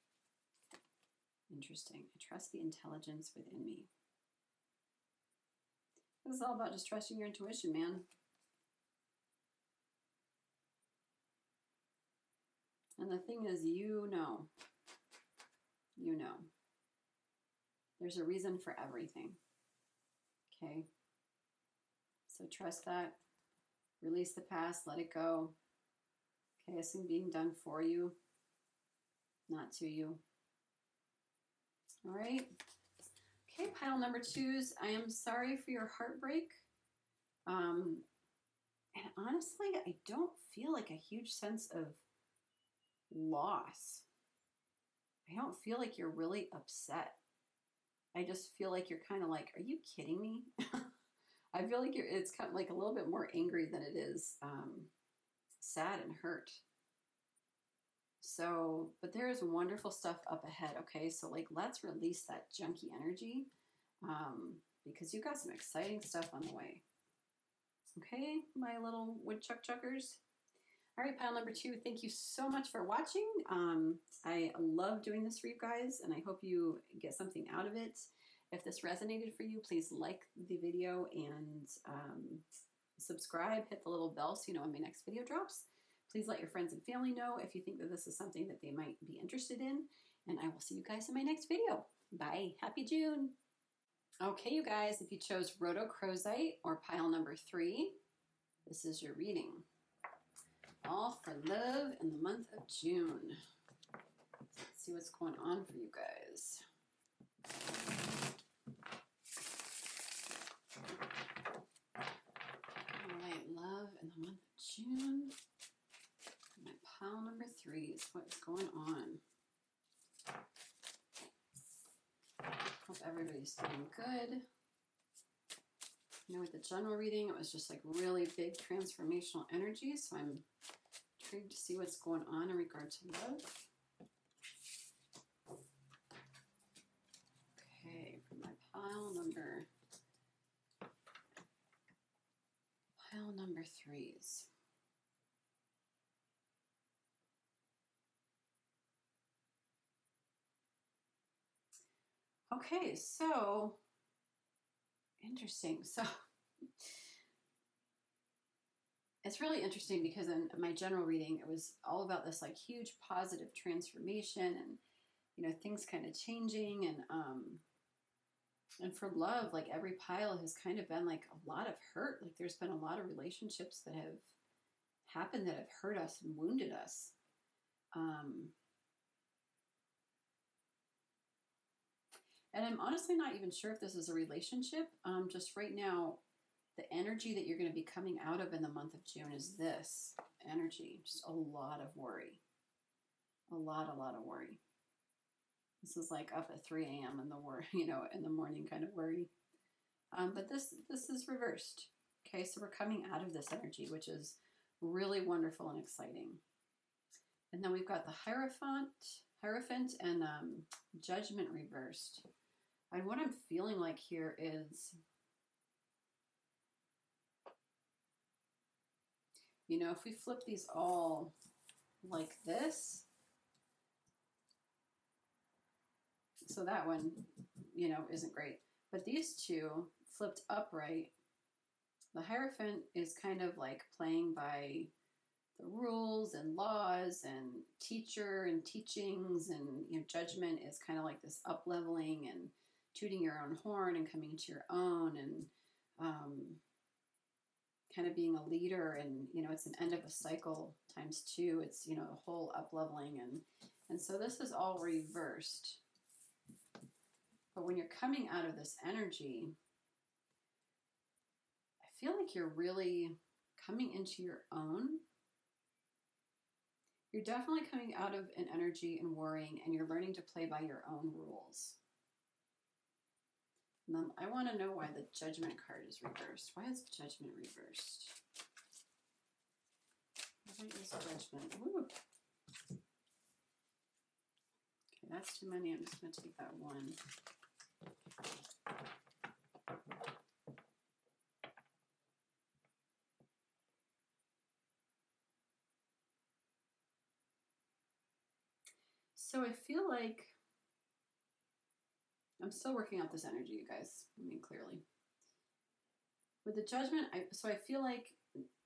Interesting. I trust the intelligence within me. This is all about just trusting your intuition, man. And the thing is, you know. There's a reason for everything. Okay? So trust that. Release the past. Let it go. Okay, it's being done for you, not to you. All right? Okay, pile number 2s. I am sorry for your heartbreak. And honestly, I don't feel like a huge sense of loss. I don't feel like you're really upset. I just feel like you're kind of like, are you kidding me? I feel like it's kind of like a little bit more angry than it is sad and hurt. So, but there's wonderful stuff up ahead, okay? So, like, let's release that junky energy because you got some exciting stuff on the way. Okay, my little woodchuck chuckers. All right, pile number 2, thank you so much for watching. I love doing this for you guys, and I hope you get something out of it. If this resonated for you, please like the video and subscribe. Hit the little bell so you know when my next video drops. Please let your friends and family know if you think that this is something that they might be interested in. And I will see you guys in my next video. Bye. Happy June. Okay, you guys, if you chose Rhodochrosite or pile number 3, this is your reading. All for love in the month of June. Let's see what's going on for you guys. All right, love in the month of June. My pile number 3 is what's going on. Hope everybody's doing good. You know, with the general reading, it was just like really big transformational energy, so I'm intrigued to see what's going on in regard to love. Okay, for my pile number 3s. Okay, so interesting. So it's really interesting because in my general reading, it was all about this like huge positive transformation and, you know, things kind of changing. And for love, like every pile has kind of been like a lot of hurt. Like there's been a lot of relationships that have happened that have hurt us and wounded us. And I'm honestly not even sure if this is a relationship. Just right now, the energy that you're going to be coming out of in the month of June is this energy. Just a lot of worry. A lot of worry. This is like up at 3 a.m. in the in the morning kind of worry. But this is reversed. Okay, so we're coming out of this energy, which is really wonderful and exciting. And then we've got the Hierophant and Judgment reversed. And what I'm feeling like here is, you know, if we flip these all like this, so that one, you know, isn't great. But these two flipped upright, the Hierophant is kind of like playing by the rules and laws and teacher and teachings, and, you know, Judgment is kind of like this up-leveling and tooting your own horn and coming to your own and kind of being a leader. And, you know, it's an end of a cycle times 2. It's, you know, the whole up-leveling. And so this is all reversed. But when you're coming out of this energy, I feel like you're really coming into your own. You're definitely coming out of an energy and worrying, and you're learning to play by your own rules. And then I want to know why the Judgment card is reversed. Why is Judgment reversed? Why is Judgment? Ooh. Okay, that's too many. I'm just going to take that one. So I feel like I'm still working out this energy, you guys. I mean, clearly. With the Judgment, so I feel like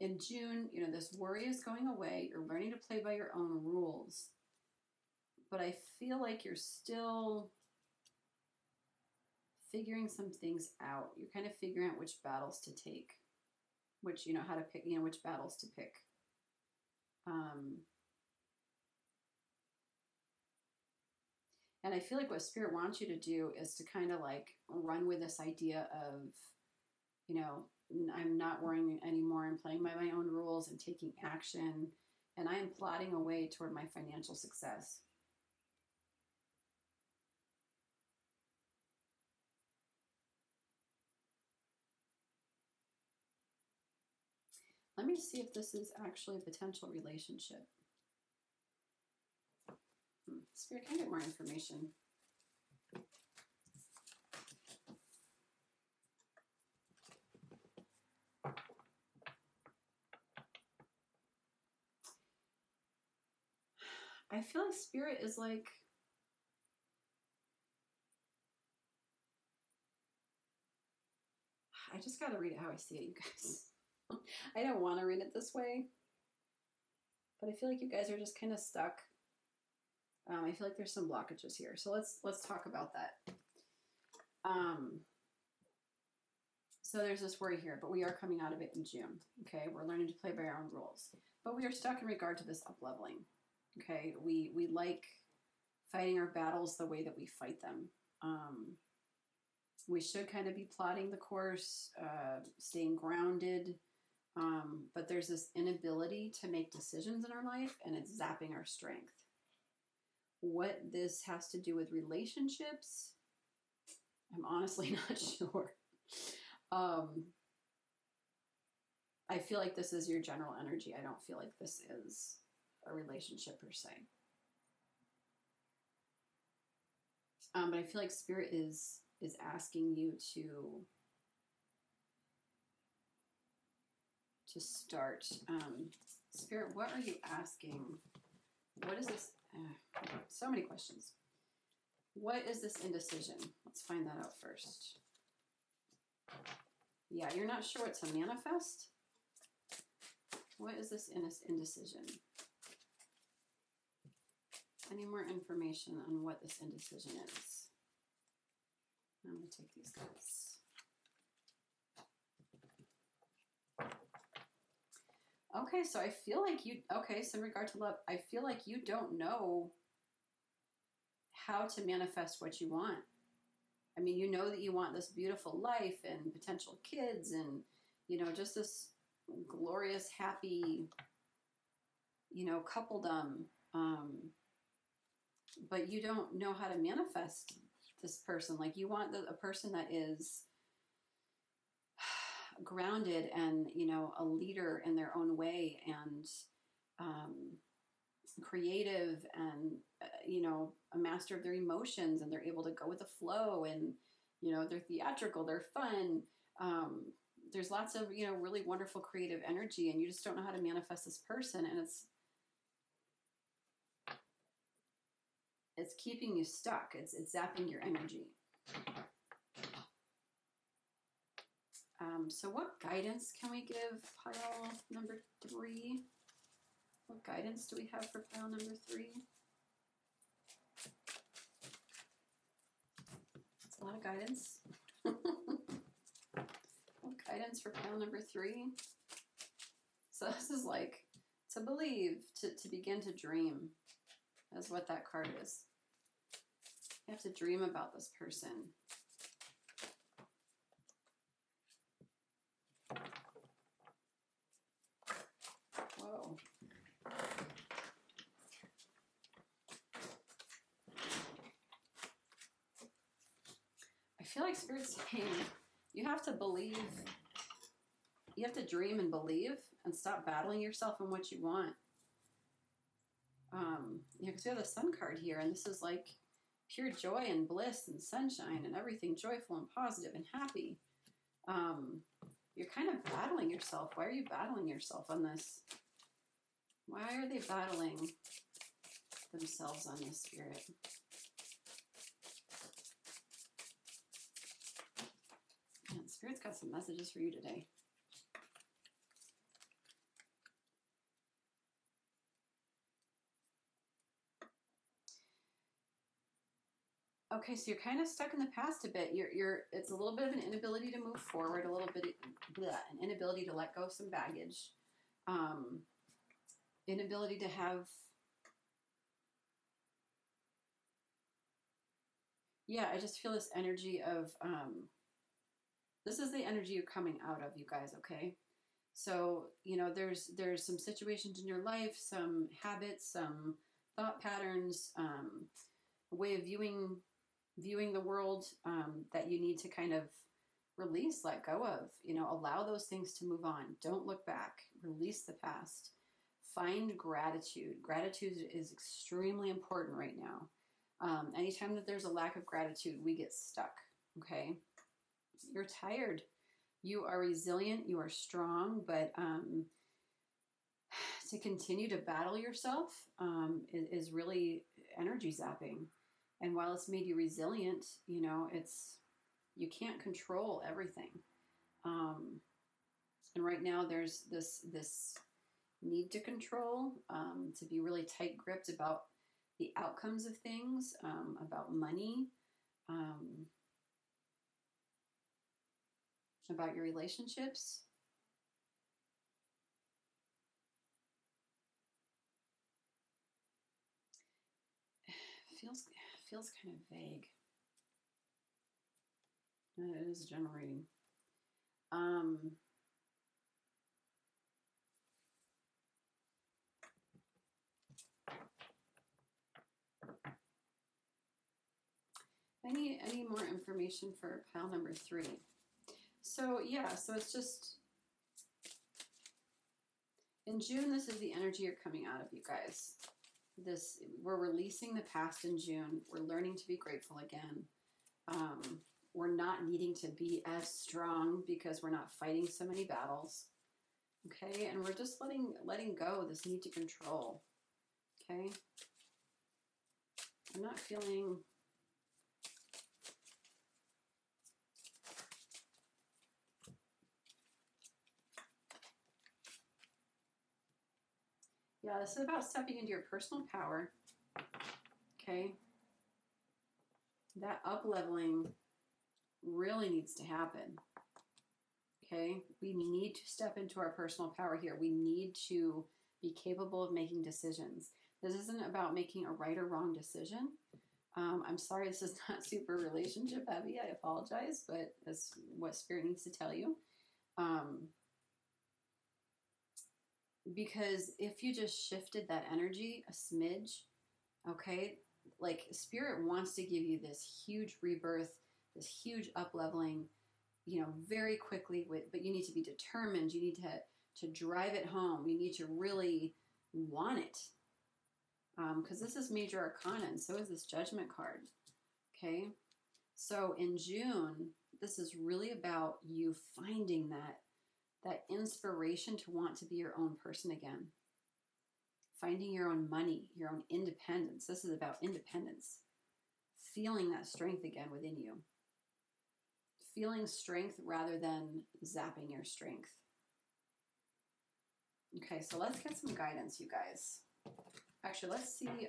in June, you know, this worry is going away. You're learning to play by your own rules. But I feel like you're still figuring some things out. You're kind of figuring out which battles to take, which, you know, how to pick, you know, which battles to pick. And I feel like what Spirit wants you to do is to kind of like run with this idea of, you know, I'm not worrying anymore. I'm playing by my own rules and taking action. And I am plotting a way toward my financial success. Let me see if this is actually a potential relationship. Spirit, can I get more information? I feel like Spirit is like, I just got to read it how I see it, you guys. I don't want to read it this way, but I feel like you guys are just kind of stuck. I feel like there's some blockages here. So let's talk about that. So there's this worry here, but we are coming out of it in June. Okay, we're learning to play by our own rules, but we are stuck in regard to this up-leveling. Okay, we like fighting our battles the way that we fight them. We should kind of be plotting the course, staying grounded, but there's this inability to make decisions in our life, and it's zapping our strength. What this has to do with relationships, I'm honestly not sure. I feel like this is your general energy. I don't feel like this is a relationship per se. But I feel like Spirit is asking you to start. Spirit, what are you asking? What is this? So many questions. What is this indecision? Let's find that out first. Yeah, you're not sure what to manifest. What is this indecision? Any more information on what this indecision is? I'm going to take these cards. Okay, so I feel like you, okay, so in regard to love, I feel like you don't know how to manifest what you want. I mean, you know that you want this beautiful life and potential kids and, you know, just this glorious, happy, you know, coupledom. But you don't know how to manifest this person. Like, you want a person that is grounded and, you know, a leader in their own way and creative and, you know, a master of their emotions, and they're able to go with the flow, and, you know, they're theatrical, they're fun. There's lots of, you know, really wonderful creative energy, and you just don't know how to manifest this person, and it's keeping you stuck. It's zapping your energy. So what guidance can we give pile number 3? What guidance do we have for pile number 3? That's a lot of guidance. What guidance for pile number 3? So this is like to believe, to begin to dream. That's what that card is. You have to dream about this person. Whoa. I feel like Spirit's saying you have to believe, you have to dream and believe and stop battling yourself in what you want. Yeah, because we have the Sun card here, and this is like pure joy and bliss and sunshine and everything joyful and positive and happy. You're kind of battling yourself. Why are you battling yourself on this? Why are they battling themselves on this, Spirit? Man, Spirit's got some messages for you today. Okay, so you're kind of stuck in the past a bit. It's a little bit of an inability to move forward, a little bit, an inability to let go of some baggage, inability to have, yeah, I just feel this energy of, this is the energy you're coming out of, you guys, okay? So, you know, there's some situations in your life, some habits, some thought patterns, a way of viewing the world that you need to kind of release, let go of, you know, allow those things to move on. Don't look back, release the past, find gratitude. Gratitude is extremely important right now. Anytime that there's a lack of gratitude, we get stuck, okay? You're tired. You are resilient, you are strong, but to continue to battle yourself is really energy zapping. And while it's made you resilient, you know, you can't control everything. And right now there's this need to control, to be really tight-gripped about the outcomes of things, about money, about your relationships. Feels kind of vague. It is generating. Any more information for pile number 3? So yeah, so it's just in June, this is the energy you're coming out of, you guys. We're releasing the past in June. We're learning to be grateful again. We're not needing to be as strong because we're not fighting so many battles. Okay, and we're just letting go this need to control. Okay, I'm not feeling. Yeah, this is about stepping into your personal power. Okay. That up-leveling really needs to happen. Okay. We need to step into our personal power here. We need to be capable of making decisions. This isn't about making a right or wrong decision. I'm sorry, this is not super relationship heavy. I apologize, but that's what Spirit needs to tell you. Because if you just shifted that energy a smidge, okay, like Spirit wants to give you this huge rebirth, this huge up-leveling, you know, very quickly, but you need to be determined. You need to drive it home. You need to really want it. Because this is major arcana, and so is this Judgment card. Okay, so in June, this is really about you finding that inspiration to want to be your own person again. Finding your own money, your own independence. This is about independence. Feeling that strength again within you. Feeling strength rather than zapping your strength. Okay, so let's get some guidance, you guys. Actually, let's see if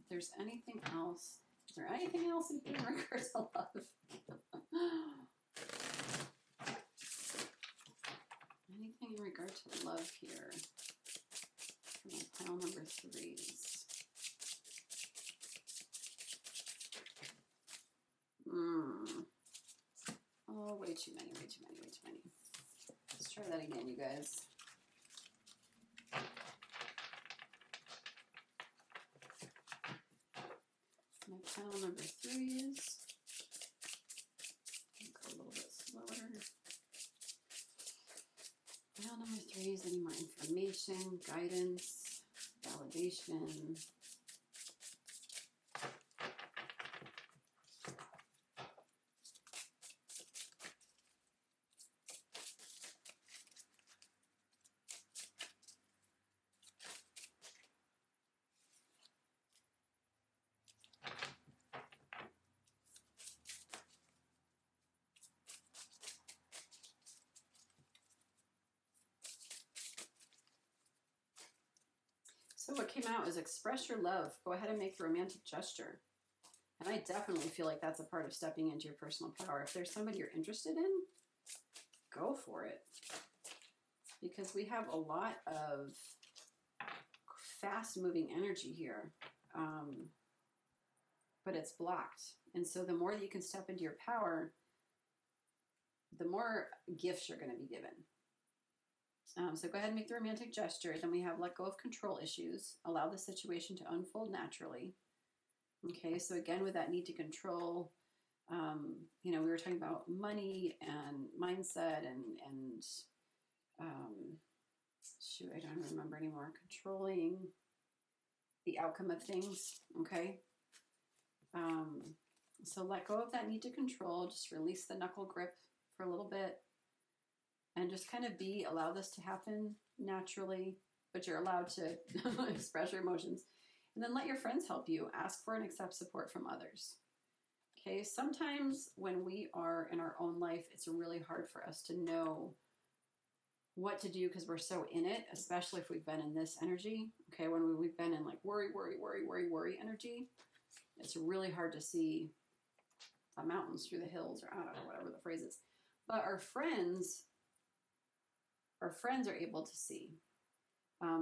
there's anything else. Is there anything else in here in regards to love? Anything in regard to love here? For my pile number 3s. Oh, way too many, way too many, way too many. Let's try that again, you guys. My pile number 3s. Go a little bit slower. Pile number 3s, any more information, guidance, validation. So what came out is express your love. Go ahead and make the romantic gesture. And I definitely feel like that's a part of stepping into your personal power. If there's somebody you're interested in, go for it. Because we have a lot of fast-moving energy here. But it's blocked. And so the more that you can step into your power, the more gifts you're going to be given. So go ahead and make the romantic gesture. Then we have let go of control issues. Allow the situation to unfold naturally. Okay, so again, with that need to control, you know, we were talking about money and mindset and shoot, I don't remember anymore. Controlling the outcome of things, okay? So let go of that need to control. Just release the knuckle grip for a little bit. And just kind of allow this to happen naturally, but you're allowed to express your emotions. And then let your friends help you. Ask for and accept support from others. Okay, sometimes when we are in our own life, it's really hard for us to know what to do because we're so in it, especially if we've been in this energy. Okay, when we've been in like worry energy, it's really hard to see the mountains through the hills, or I don't know, whatever the phrase is. But our friends are able to see.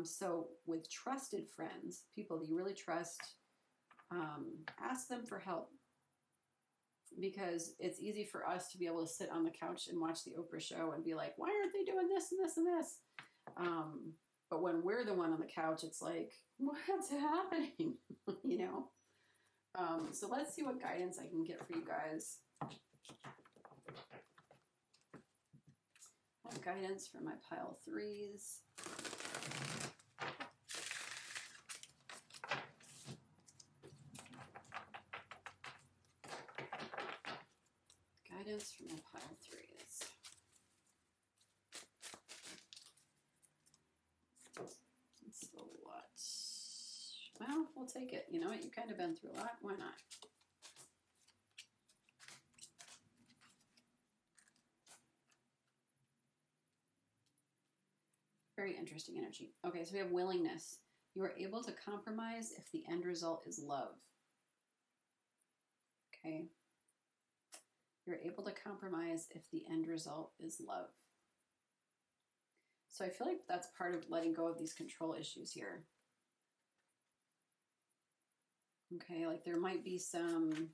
So with trusted friends, people that you really trust, ask them for help. Because it's easy for us to be able to sit on the couch and watch the Oprah show and be like, why aren't they doing this and this and this? But when we're the one on the couch, it's like, what's happening? You know? So let's see what guidance I can get for you guys. Guidance for my pile 3s. Guidance for my pile 3s. It's a lot. Well, we'll take it. You know what? You've kind of been through a lot. Why not? Very interesting energy. Okay, so we have willingness. You are able to compromise if the end result is love. Okay. You're able to compromise if the end result is love. So I feel like that's part of letting go of these control issues here. Okay, like there might be some,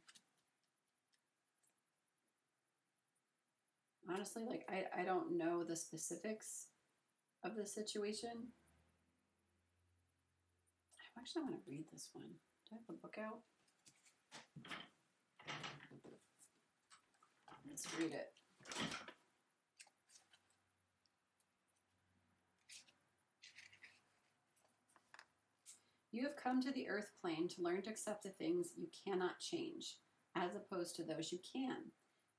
honestly, like I don't know the specifics of the situation. I actually want to read this one. Do I have the book out? Let's read it. You have come to the earth plane to learn to accept the things you cannot change, as opposed to those you can.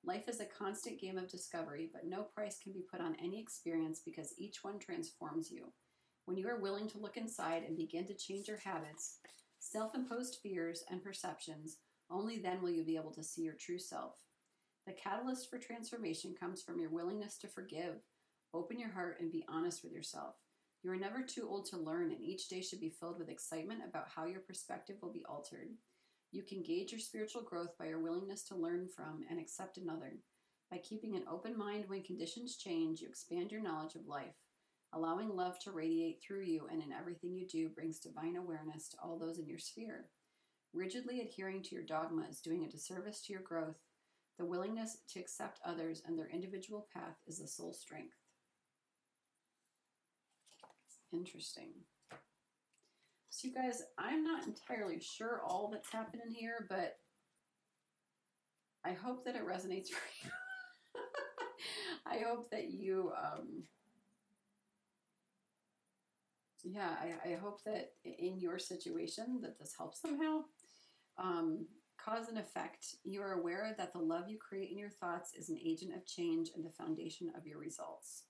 Life is a constant game of discovery, but no price can be put on any experience because each one transforms you. When you are willing to look inside and begin to change your habits, self-imposed fears, and perceptions, only then will you be able to see your true self. The catalyst for transformation comes from your willingness to forgive, open your heart, and be honest with yourself. You are never too old to learn, and each day should be filled with excitement about how your perspective will be altered. You can gauge your spiritual growth by your willingness to learn from and accept another. By keeping an open mind when conditions change, you expand your knowledge of life. Allowing love to radiate through you and in everything you do brings divine awareness to all those in your sphere. Rigidly adhering to your dogma is doing a disservice to your growth. The willingness to accept others and their individual path is the soul strength. Interesting. So you guys, I'm not entirely sure all that's happening here, but I hope that it resonates for you. I hope that you, I hope that in your situation that this helps somehow. Cause and effect. You are aware that the love you create in your thoughts is an agent of change and the foundation of your results.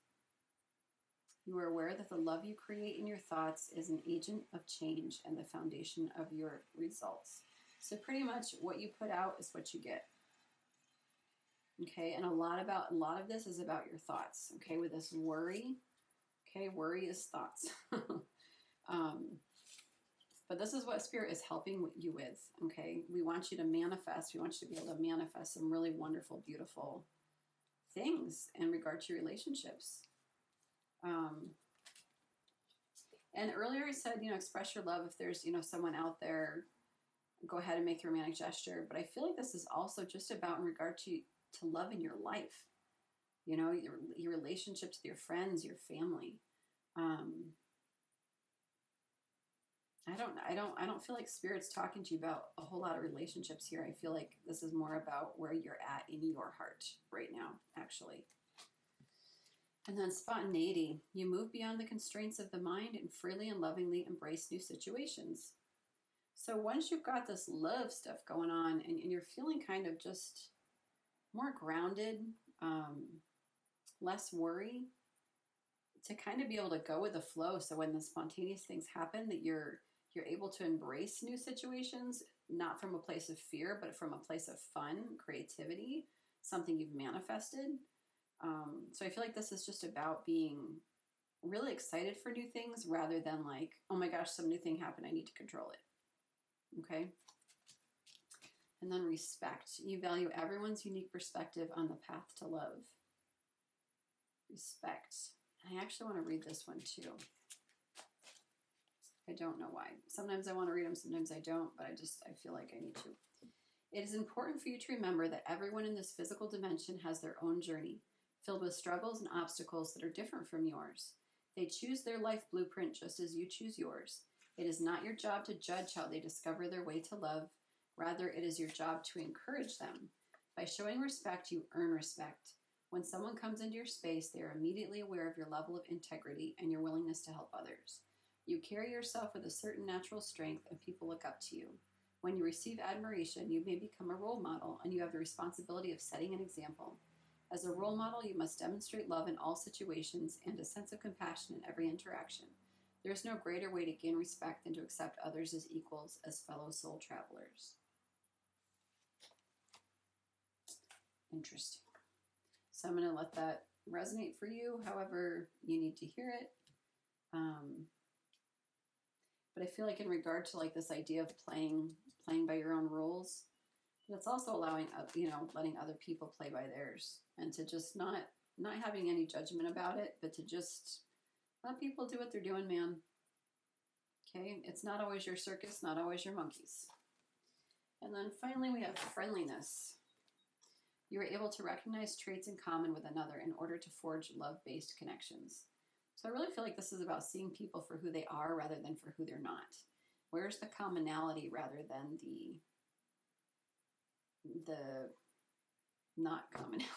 You are aware that the love you create in your thoughts is an agent of change and the foundation of your results. So pretty much what you put out is what you get. Okay, and a lot of this is about your thoughts. Okay, with this worry. Okay, worry is thoughts. But this is what Spirit is helping you with. Okay, we want you to manifest. We want you to be able to manifest some really wonderful, beautiful things in regard to your relationships. And earlier I said, express your love. If there's, someone out there, go ahead and make the romantic gesture. But I feel like this is also just about in regard to love in your life. Your relationships with your friends, your family. I don't feel like Spirit's talking to you about a whole lot of relationships here. I feel like this is more about where you're at in your heart right now, actually. And then spontaneity. You move beyond the constraints of the mind and freely and lovingly embrace new situations. So once you've got this love stuff going on and you're feeling kind of just more grounded, less worry, to kind of be able to go with the flow. So when the spontaneous things happen, that you're able to embrace new situations, not from a place of fear, but from a place of fun, creativity, something you've manifested. So I feel like this is just about being really excited for new things rather than like, oh my gosh, some new thing happened, I need to control it. Okay. And then respect. You value everyone's unique perspective on the path to love. Respect. I actually want to read this one too. I don't know why. Sometimes I want to read them, sometimes I don't, but I feel like I need to. It is important for you to remember that everyone in this physical dimension has their own journey, filled with struggles and obstacles that are different from yours. They choose their life blueprint just as you choose yours. It is not your job to judge how they discover their way to love. Rather, it is your job to encourage them. By showing respect, you earn respect. When someone comes into your space, they are immediately aware of your level of integrity and your willingness to help others. You carry yourself with a certain natural strength, and people look up to you. When you receive admiration, you may become a role model, and you have the responsibility of setting an example. As a role model, you must demonstrate love in all situations and a sense of compassion in every interaction. There is no greater way to gain respect than to accept others as equals, as fellow soul travelers. Interesting. So I'm going to let that resonate for you, however you need to hear it. But I feel like in regard to like this idea of playing by your own rules, that's also allowing, you know, letting other people play by theirs, and to just not having any judgment about it, but to just let people do what they're doing, man. Okay, it's not always your circus, not always your monkeys. And then finally we have friendliness. You are able to recognize traits in common with another in order to forge love-based connections. So I really feel like this is about seeing people for who they are rather than for who they're not. Where's the commonality rather than the not commonality,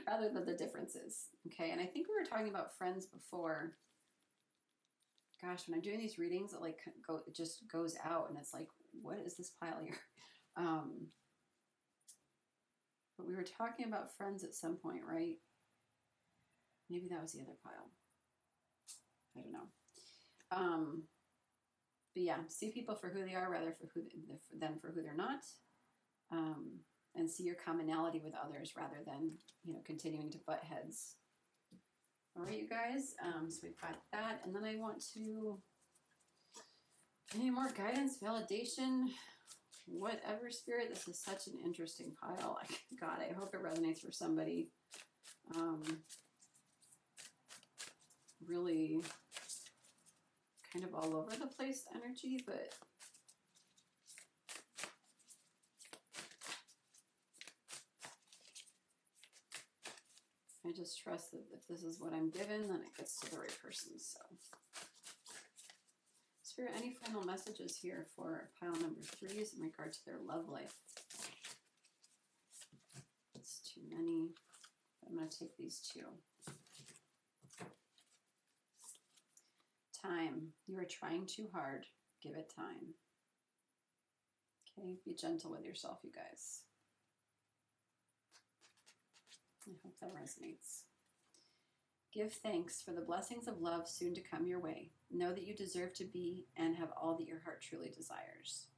rather than the differences. Okay, and I think we were talking about friends before. Gosh, when I'm doing these readings, it like it just goes out, and it's like, what is this pile here? But we were talking about friends at some point, right? Maybe that was the other pile. I don't know. But yeah, see people for who they are rather than for who they're not. And see your commonality with others rather than, you know, continuing to butt heads. All right, you guys. So we've got that. And then I want to, any more guidance, validation, whatever, Spirit. This is such an interesting pile. God, I hope it resonates for somebody. Really kind of all over the place energy, but I just trust that if this is what I'm given, then it gets to the right person. So, Spirit, any final messages here for pile number 3s in regard to their love life? It's too many. I'm going to take these 2. Time. You are trying too hard. Give it time. Okay, be gentle with yourself, you guys. I hope that resonates. Give thanks for the blessings of love soon to come your way. Know that you deserve to be and have all that your heart truly desires.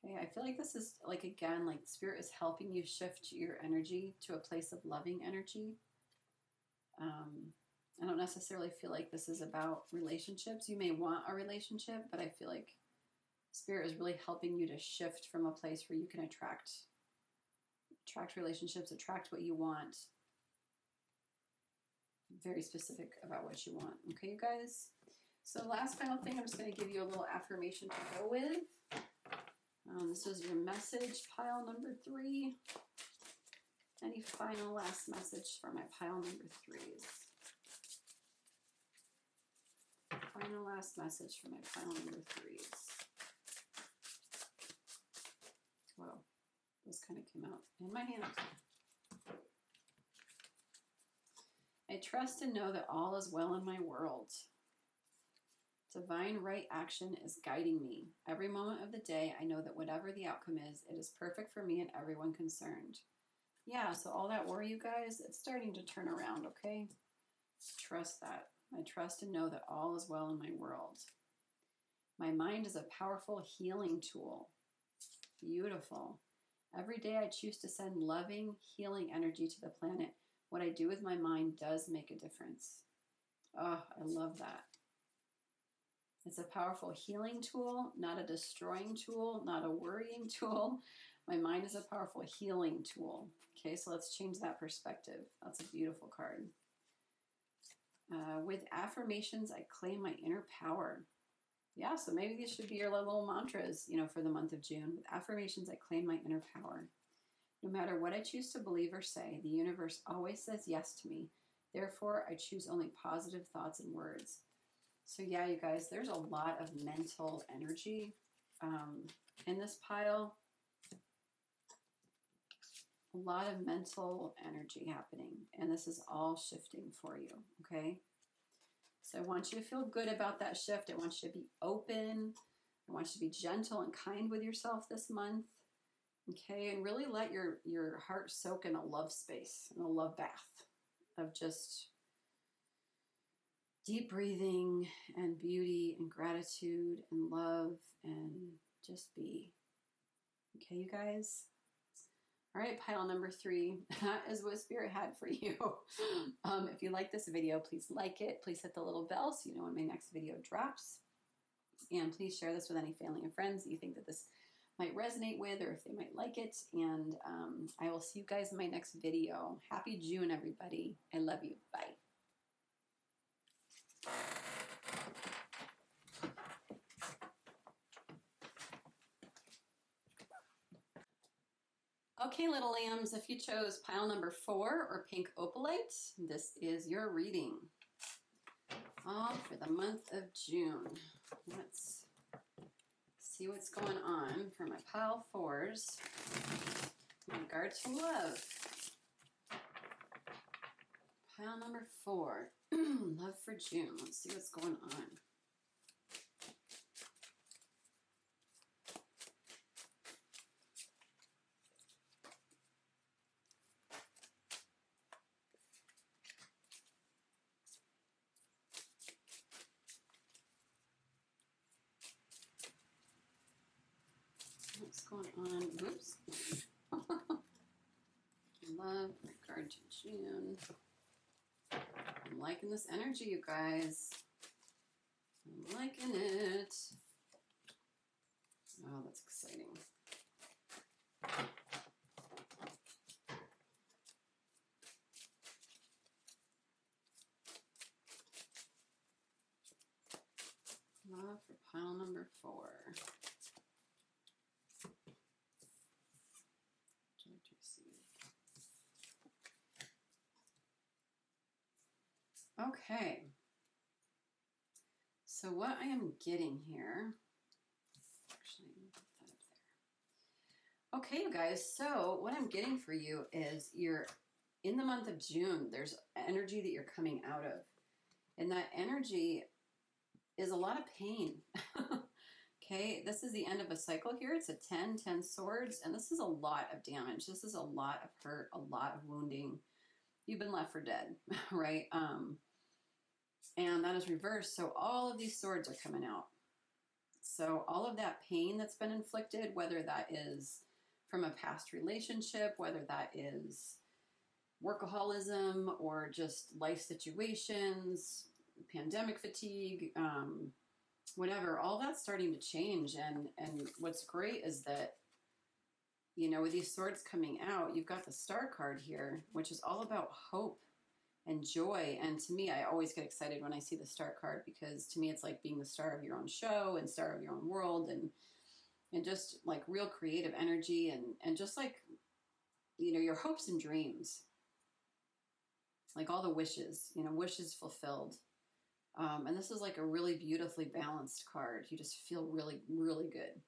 Okay, I feel like this is like, again, like Spirit is helping you shift your energy to a place of loving energy. I don't necessarily feel like this is about relationships. You may want a relationship, but I feel like Spirit is really helping you to shift from a place where you can attract relationships, attract what you want. Very specific about what you want. Okay, you guys? So last final thing, I'm just going to give you a little affirmation to go with. This is your message, pile number 3. Any final last message for my pile number 3s? Final last message for my pile number 3s. Whoa, those kind of came out in my hand. I trust and know that all is well in my world. Divine right action is guiding me. Every moment of the day, I know that whatever the outcome is, it is perfect for me and everyone concerned. Yeah, so all that worry, you guys, it's starting to turn around, okay? Trust that. I trust and know that all is well in my world. My mind is a powerful healing tool. Beautiful. Every day I choose to send loving, healing energy to the planet. What I do with my mind does make a difference. Oh, I love that. It's a powerful healing tool, not a destroying tool, not a worrying tool. My mind is a powerful healing tool. Okay, so let's change that perspective. That's a beautiful card. With affirmations, I claim my inner power. Yeah, so maybe these should be your little mantras, you know, for the month of June. With affirmations, I claim my inner power. No matter what I choose to believe or say, the universe always says yes to me. Therefore, I choose only positive thoughts and words. So yeah, you guys, there's a lot of mental energy in this pile. A lot of mental energy happening, and this is all shifting for you, okay? So I want you to feel good about that shift. I want you to be open. I want you to be gentle and kind with yourself this month, okay? And really let your heart soak in a love space, in a love bath of just deep breathing and beauty and gratitude and love and just be. Okay, you guys? All right, pile number 3, that is what Spirit had for you. If you like this video, please like it. Please hit the little bell so you know when my next video drops. And please share this with any family and friends that you think that this might resonate with, or if they might like it. And I will see you guys in my next video. Happy June, everybody. I love you. Bye. Okay, little lambs, if you chose pile number 4 or pink opalite, this is your reading. All for the month of June. Let's see what's going on for my pile 4s in regard to love. Pile number 4, love for June. Let's see what's going on. What's going on? Oops. Love, regard to June. I'm liking this energy, you guys. I'm liking it. Oh, that's exciting. Love for pile number 4. Okay, so what I am getting here, actually, let me put that up there. Okay, you guys, so what I'm getting for you is you're in the month of June, there's energy that you're coming out of, and that energy is a lot of pain. Okay, this is the end of a cycle here. It's a 10 swords, and this is a lot of damage. This is a lot of hurt, a lot of wounding. You've been left for dead, right? And that is reversed. So all of these swords are coming out. So all of that pain that's been inflicted, whether that is from a past relationship, whether that is workaholism or just life situations, pandemic fatigue, whatever, all that's starting to change. And what's great is that, you know, with these swords coming out, you've got the Star card here, which is all about hope and joy. And to me, I always get excited when I see the Star card, because to me, it's like being the star of your own show and star of your own world, and just like real creative energy, and just like, you know, your hopes and dreams, like all the wishes, you know, wishes fulfilled. And this is like a really beautifully balanced card. You just feel really, really good.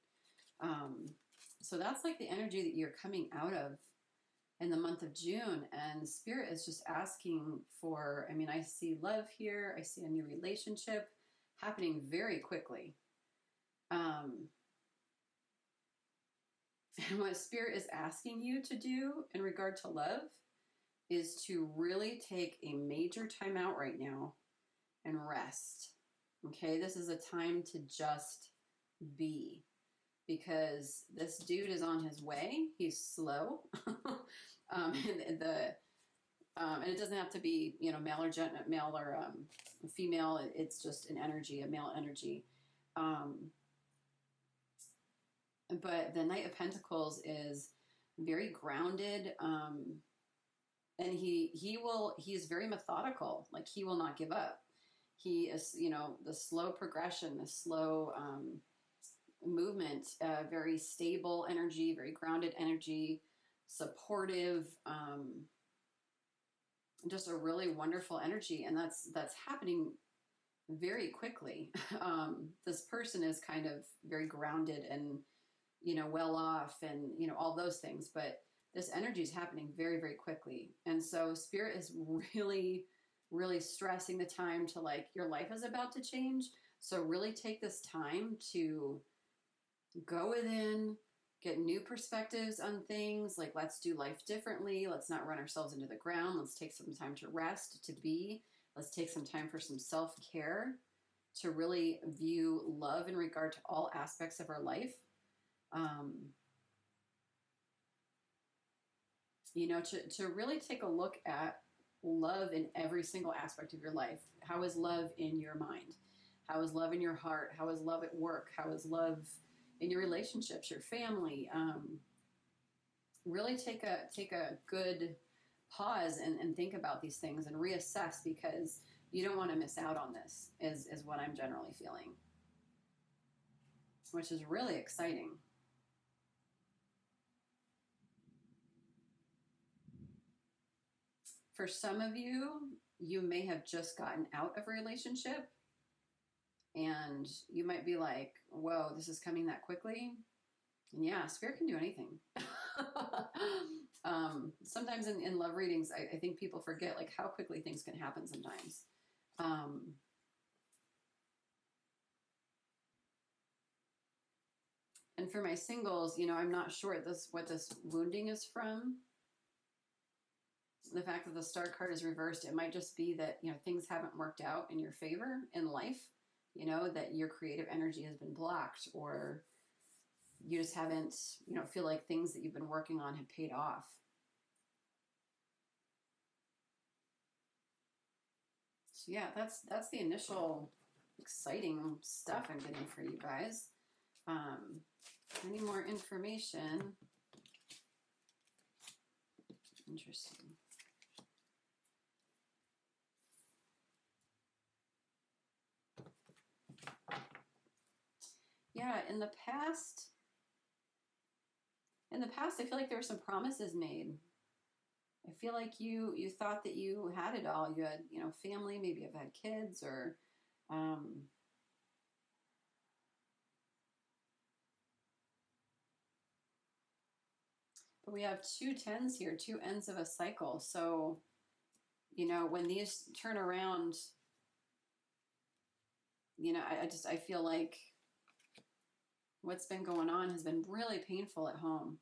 So that's like the energy that you're coming out of in the month of June. And Spirit is just asking for, I mean, I see love here. I see a new relationship happening very quickly. And what Spirit is asking you to do in regard to love is to really take a major time out right now and rest. Okay, this is a time to just be, because this dude is on his way. He's slow. And it doesn't have to be, you know, male or female. It's just an energy, a male energy. But the Knight of Pentacles is very grounded. And he is very methodical. Like, he will not give up. He is, you know, the slow progression, the slow movement, very stable energy, very grounded energy, supportive, just a really wonderful energy. And that's happening very quickly. This person is kind of very grounded and, you know, well off and, you know, all those things, but this energy is happening very, very quickly. And so Spirit is really, really stressing the time to, like, your life is about to change. So really take this time to go within, get new perspectives on things. Like, let's do life differently. Let's not run ourselves into the ground. Let's take some time to rest, to be. Let's take some time for some self-care, to really view love in regard to all aspects of our life. you know, to really take a look at love in every single aspect of your life. How is love in your mind? How is love in your heart? How is love at work? How is love in your relationships, your family? Really take a good pause and think about these things and reassess, because you don't want to miss out on this, is what I'm generally feeling, which is really exciting. For some of you, you may have just gotten out of a relationship and you might be like, whoa, this is coming that quickly. And yeah, spirit can do anything. Sometimes in love readings, I think people forget like how quickly things can happen sometimes. And for my singles, you know, I'm not sure what this wounding is from. The fact that the star card is reversed, it might just be that, you know, things haven't worked out in your favor in life, you know, that your creative energy has been blocked, or you just haven't, you know, feel like things that you've been working on have paid off. So yeah, that's the initial exciting stuff I'm getting for you guys. Any more information? Interesting. Yeah, in the past, I feel like there were some promises made. I feel like you thought that you had it all. You had, you know, family, maybe you've had kids, or but we have 2 10s here, 2 ends of a cycle. So, you know, when these turn around, you know, I feel like what's been going on has been really painful at home.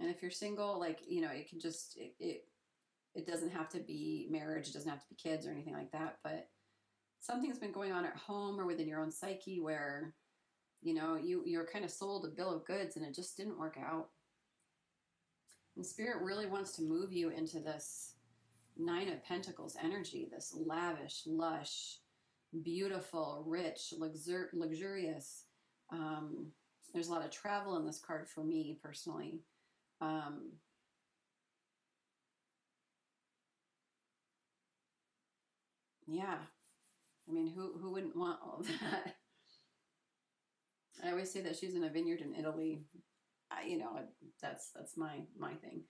And if you're single, like, you know, it can just, it doesn't have to be marriage. It doesn't have to be kids or anything like that. But something's been going on at home or within your own psyche where, you know, you're kind of sold a bill of goods and it just didn't work out. And Spirit really wants to move you into this 9 of Pentacles energy, this lavish, lush, beautiful, rich, luxurious. There's a lot of travel in this card for me personally. Yeah, I mean, who wouldn't want all of that? I always say that she's in a vineyard in Italy. You know, that's my thing.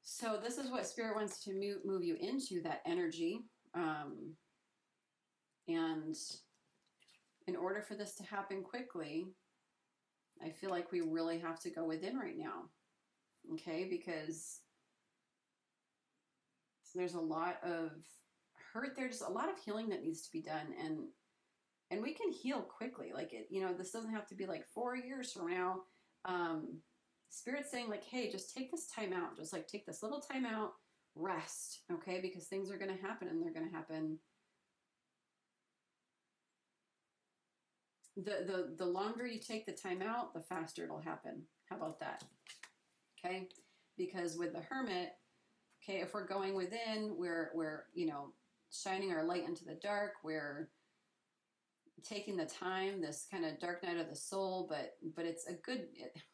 So this is what Spirit wants to move you into, that energy. And in order for this to happen quickly, I feel like we really have to go within right now. Okay, because there's a lot of hurt. There's a lot of healing that needs to be done, and we can heal quickly. Like, it, you know, this doesn't have to be like 4 years from now. Spirit's saying like, hey, just take this time out. Just like take this little time out, rest, okay? Because things are going to happen, and they're going to happen. The longer you take the time out, the faster it'll happen. How about that? Okay? Because with the Hermit, okay, if we're going within, we're you know, shining our light into the dark, we're taking the time, this kind of dark night of the soul, but it's a good,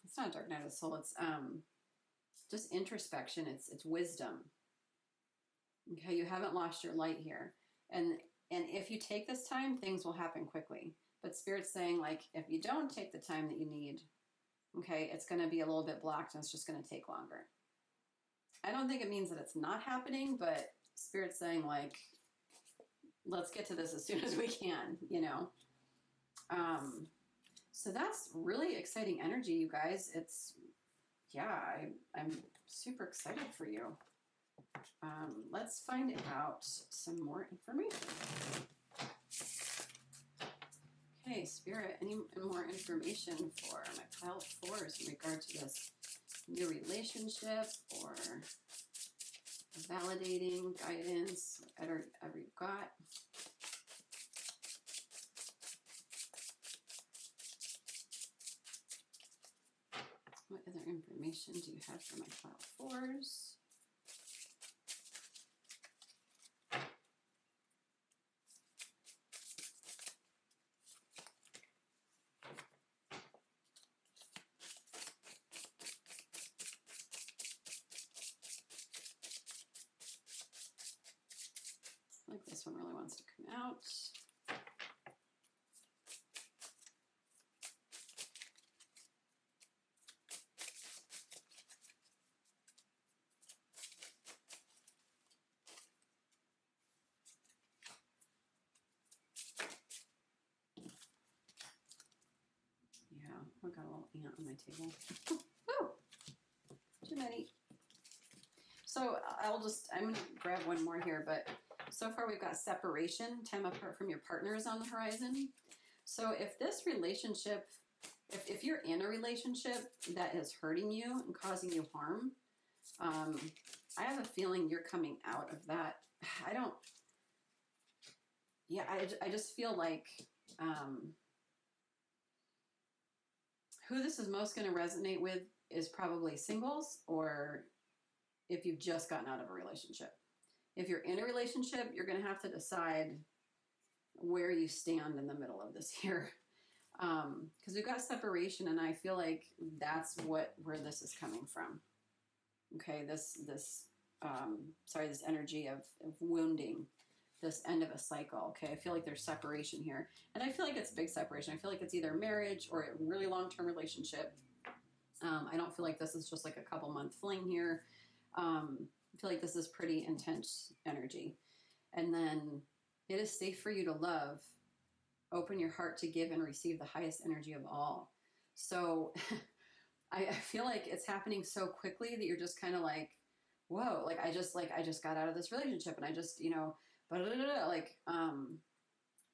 it's not a dark night of the soul, it's just introspection, it's wisdom. Okay, you haven't lost your light here. And if you take this time, things will happen quickly. But Spirit's saying, like, if you don't take the time that you need, okay, it's going to be a little bit blocked, and it's just going to take longer. I don't think it means that it's not happening, but Spirit's saying, like, let's get to this as soon as we can, you know. So that's really exciting energy, you guys. It's, yeah, I'm super excited for you. Let's find out some more information. Okay, Spirit, any more information for my pile of 4s in regard to this new relationship or validating guidance, whatever you've got? What other information do you have for my pile fours? I think this one really wants to come out. I got a little ant on my table. Woo! Too many. So I'm going to grab one more here, but so far we've got separation, time apart from your partner is on the horizon. So if this relationship, if you're in a relationship that is hurting you and causing you harm, I have a feeling you're coming out of that. I just feel like, who this is most going to resonate with is probably singles, or if you've just gotten out of a relationship. If you're in a relationship, you're going to have to decide where you stand in the middle of this here. Because we've got separation, and I feel like that's where this is coming from. Okay, this energy of wounding, this end of a cycle. Okay, I feel like there's separation here. And I feel like it's a big separation. I feel like it's either marriage or a really long-term relationship. I don't feel like this is just like a couple-month fling here. I feel like this is pretty intense energy. And then it is safe for you to love. Open your heart to give and receive the highest energy of all. So I feel like it's happening so quickly that you're just kind of like, whoa, I just got out of this relationship, and I just,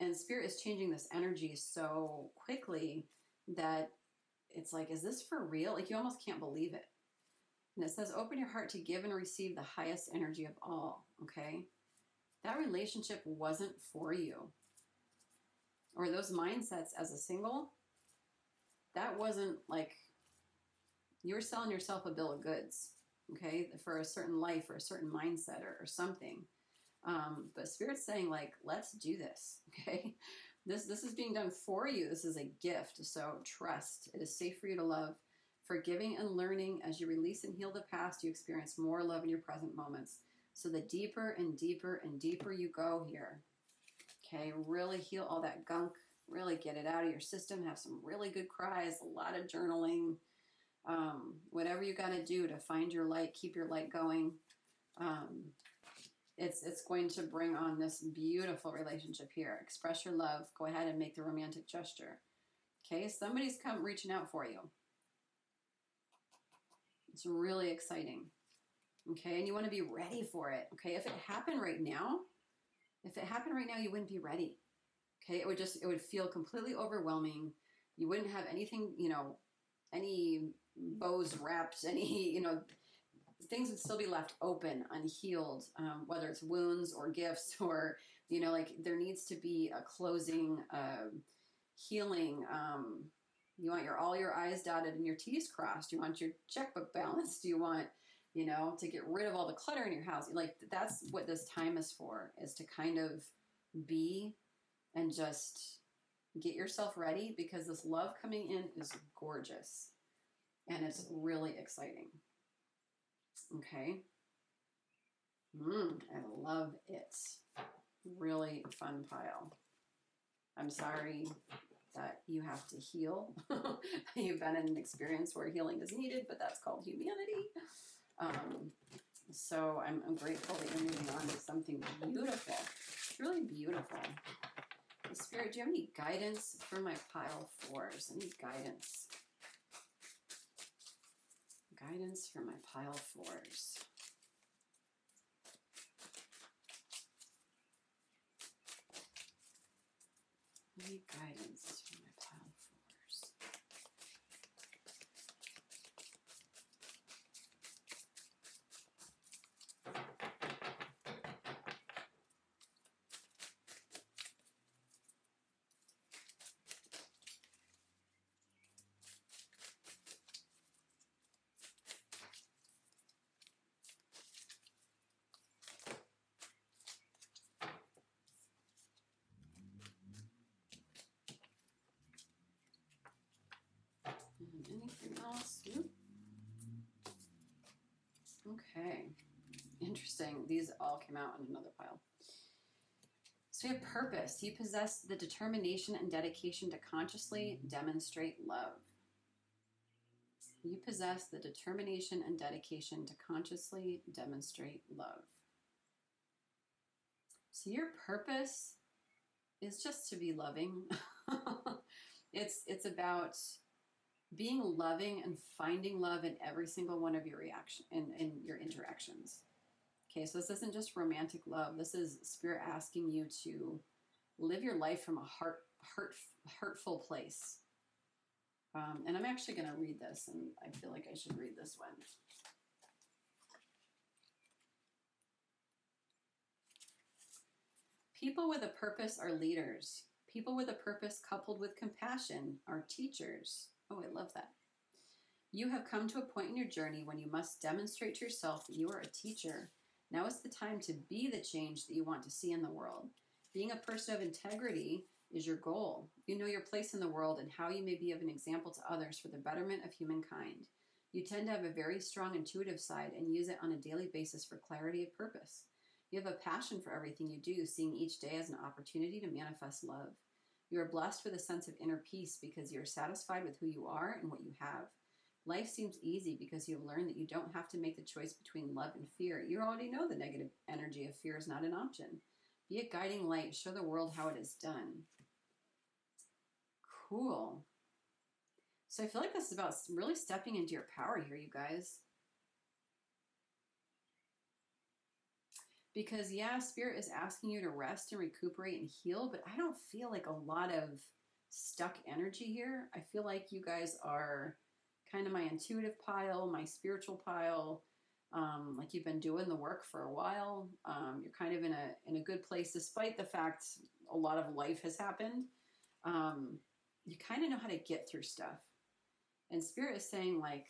and Spirit is changing this energy so quickly that it's like, is this for real? Like, you almost can't believe it. And it says, open your heart to give and receive the highest energy of all. Okay. That relationship wasn't for you, or those mindsets as a single. That wasn't like, you were selling yourself a bill of goods. Okay. For a certain life or a certain mindset or something. But Spirit's saying, like, let's do this. Okay. This is being done for you. This is a gift. So trust. It is safe for you to love. Forgiving and learning, as you release and heal the past, you experience more love in your present moments. So the deeper and deeper and deeper you go here, okay, really heal all that gunk, really get it out of your system, have some really good cries, a lot of journaling, whatever you got to do to find your light, keep your light going. It's going to bring on this beautiful relationship here. Express your love. Go ahead and make the romantic gesture. Okay, somebody's reaching out for you. It's really exciting. Okay, and you want to be ready for it. Okay, if it happened right now, you wouldn't be ready. Okay, it would feel completely overwhelming. You wouldn't have anything, any bows wrapped, any, things would still be left open, unhealed, whether it's wounds or gifts or, there needs to be a closing, healing. You want all your I's dotted and your T's crossed. You want your checkbook balanced. You want, to get rid of all the clutter in your house. Like, that's what this time is for, is to kind of be and just get yourself ready, because this love coming in is gorgeous and it's really exciting. Okay. I love it. Really fun pile. I'm sorry that you have to heal. You've been in an experience where healing is needed, but that's called humanity. So I'm grateful that you're moving on to something beautiful. It's really beautiful. Spirit, do you have any guidance for my pile fours? Any guidance? Guidance for my pile fours. Any guidance for my pile fours? Anything else? Nope. Okay. Interesting. These all came out in another pile. So we have purpose. You possess the determination and dedication to consciously demonstrate love. You possess the determination and dedication to consciously demonstrate love. So your purpose is just to be loving. It's about being loving and finding love in every single one of your reaction in your interactions. Okay, so this isn't just romantic love. This is Spirit asking you to live your life from a hurtful place. And I'm actually going to read this, and I feel like I should read this one. People with a purpose are leaders. People with a purpose coupled with compassion are teachers. Oh, I love that. You have come to a point in your journey when you must demonstrate to yourself that you are a teacher. Now is the time to be the change that you want to see in the world. Being a person of integrity is your goal. You know your place in the world and how you may be of an example to others for the betterment of humankind. You tend to have a very strong intuitive side and use it on a daily basis for clarity of purpose. You have a passion for everything you do, seeing each day as an opportunity to manifest love. You are blessed with a sense of inner peace because you are satisfied with who you are and what you have. Life seems easy because you have learned that you don't have to make the choice between love and fear. You already know the negative energy of fear is not an option. Be a guiding light. Show the world how it is done. Cool. So I feel like this is about really stepping into your power here, you guys. Because, yeah, Spirit is asking you to rest and recuperate and heal, but I don't feel like a lot of stuck energy here. I feel like you guys are kind of my intuitive pile, my spiritual pile. Like you've been doing the work for a while. You're kind of in a good place, despite the fact a lot of life has happened. You kind of know how to get through stuff. And Spirit is saying, like,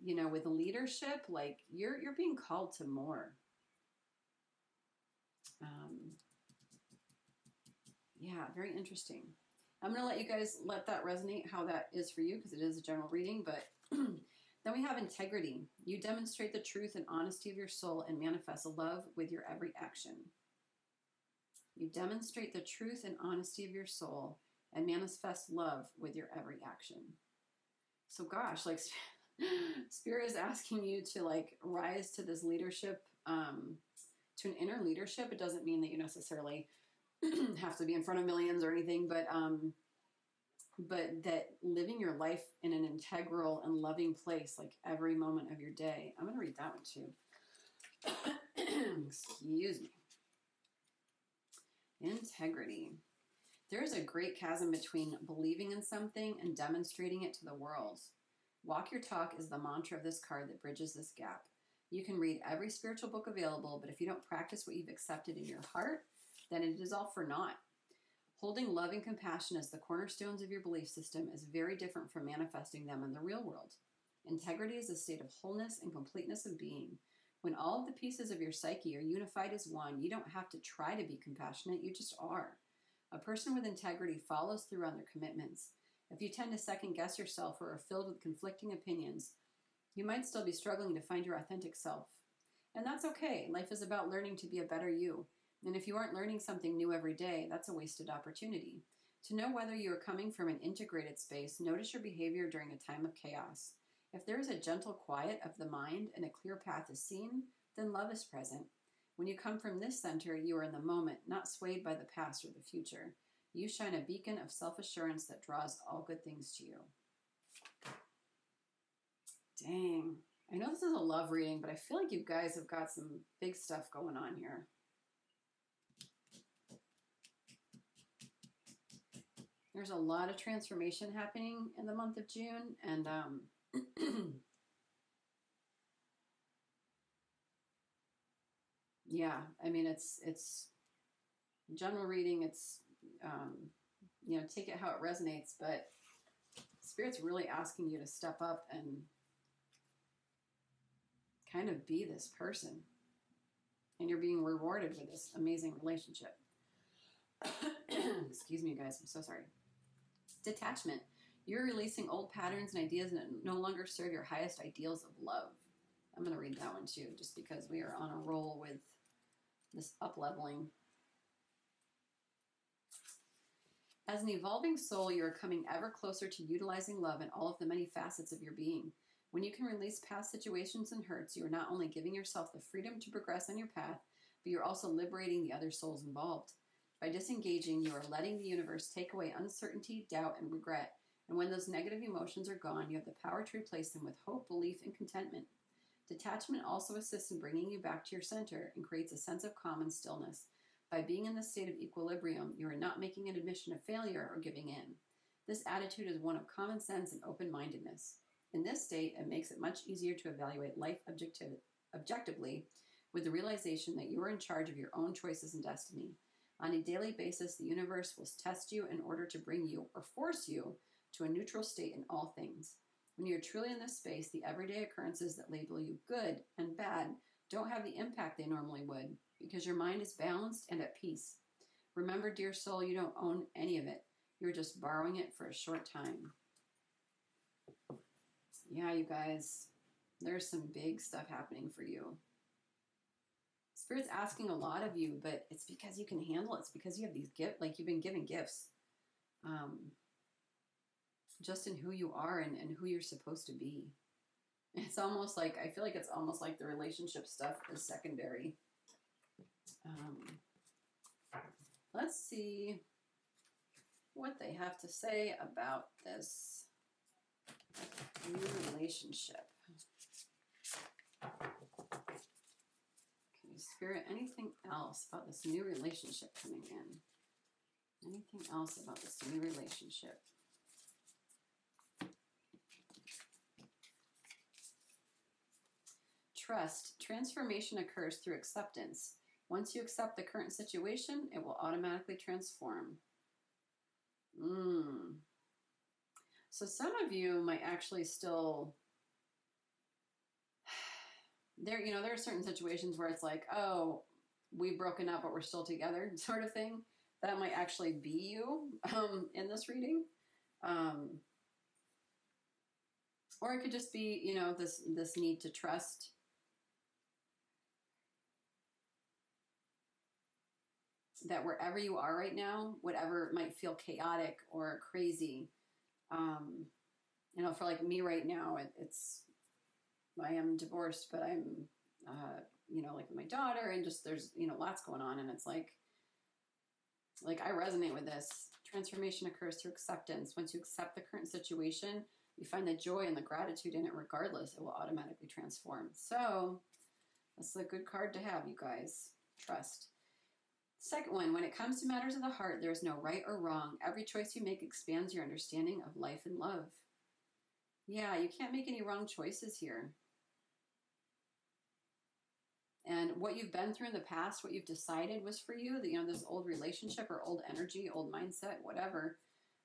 you know, with leadership, like you're being called to more. Yeah, very interesting. I'm going to let you guys let that resonate how that is for you because it is a general reading. But then we have integrity. You demonstrate the truth and honesty of your soul and manifest love with your every action. You demonstrate the truth and honesty of your soul and manifest love with your every action. So gosh, like Spirit is asking you to like rise to this leadership, to an inner leadership. It doesn't mean that you necessarily have to be in front of millions or anything, but that living your life in an integral and loving place, like every moment of your day. I'm going to read that one too. Excuse me. Integrity. There is a great chasm between believing in something and demonstrating it to the world. Walk your talk is the mantra of this card that bridges this gap. You can read every spiritual book available, but if you don't practice what you've accepted in your heart, then it is all for naught. Holding love and compassion as the cornerstones of your belief system is very different from manifesting them in the real world. Integrity is a state of wholeness and completeness of being. When all of the pieces of your psyche are unified as one, you don't have to try to be compassionate, you just are. A person with integrity follows through on their commitments. If you tend to second guess yourself or are filled with conflicting opinions, you might still be struggling to find your authentic self. And that's okay. Life is about learning to be a better you. And if you aren't learning something new every day, that's a wasted opportunity. To know whether you are coming from an integrated space, notice your behavior during a time of chaos. If there is a gentle quiet of the mind and a clear path is seen, then love is present. When you come from this center, you are in the moment, not swayed by the past or the future. You shine a beacon of self-assurance that draws all good things to you. Dang. I know this is a love reading, but I feel like you guys have got some big stuff going on here. There's a lot of transformation happening in the month of June, and yeah, I mean, it's general reading. It's, you know, take it how it resonates, but Spirit's really asking you to step up and kind of be this person. And you're being rewarded with this amazing relationship. Excuse me, guys. I'm so sorry. Detachment. You're releasing old patterns and ideas that no longer serve your highest ideals of love. I'm going to read that one too, just because we are on a roll with this up-leveling. As an evolving soul, you are coming ever closer to utilizing love in all of the many facets of your being. When you can release past situations and hurts, you are not only giving yourself the freedom to progress on your path, but you're also liberating the other souls involved. By disengaging, you are letting the universe take away uncertainty, doubt, and regret. And when those negative emotions are gone, you have the power to replace them with hope, belief, and contentment. Detachment also assists in bringing you back to your center and creates a sense of calm and stillness. By being in this state of equilibrium, you are not making an admission of failure or giving in. This attitude is one of common sense and open-mindedness. In this state, it makes it much easier to evaluate life objectively with the realization that you are in charge of your own choices and destiny. On a daily basis, the universe will test you in order to bring you or force you to a neutral state in all things. When you're truly in this space, the everyday occurrences that label you good and bad don't have the impact they normally would because your mind is balanced and at peace. Remember, dear soul, you don't own any of it. You're just borrowing it for a short time. Yeah, you guys, there's some big stuff happening for you. Spirit's asking a lot of you, but it's because you can handle it. It's because you have these gifts, like you've been given gifts. Just in who you are and who you're supposed to be. It's almost like, I feel like it's almost like the relationship stuff is secondary. Let's see what they have to say about this new relationship. Okay, Spirit, anything else about this new relationship coming in? Anything else about this new relationship? Trust. Transformation occurs through acceptance. Once you accept the current situation, it will automatically transform. So some of you might actually still, there are certain situations where it's like, oh, we've broken up, but we're still together, sort of thing. That might actually be you in this reading. Or it could just be, this need to trust. That wherever you are right now, whatever might feel chaotic or crazy, for like me right now, I am divorced, but I'm, like with my daughter and just there's, lots going on. And it's like I resonate with this. Transformation occurs through acceptance. Once you accept the current situation, you find the joy and the gratitude in it regardless. It will automatically transform. So that's a good card to have, you guys. Trust. Second one, when it comes to matters of the heart, there is no right or wrong. Every choice you make expands your understanding of life and love. Yeah, you can't make any wrong choices here. And what you've been through in the past, what you've decided was for you, that this old relationship or old energy, old mindset, whatever.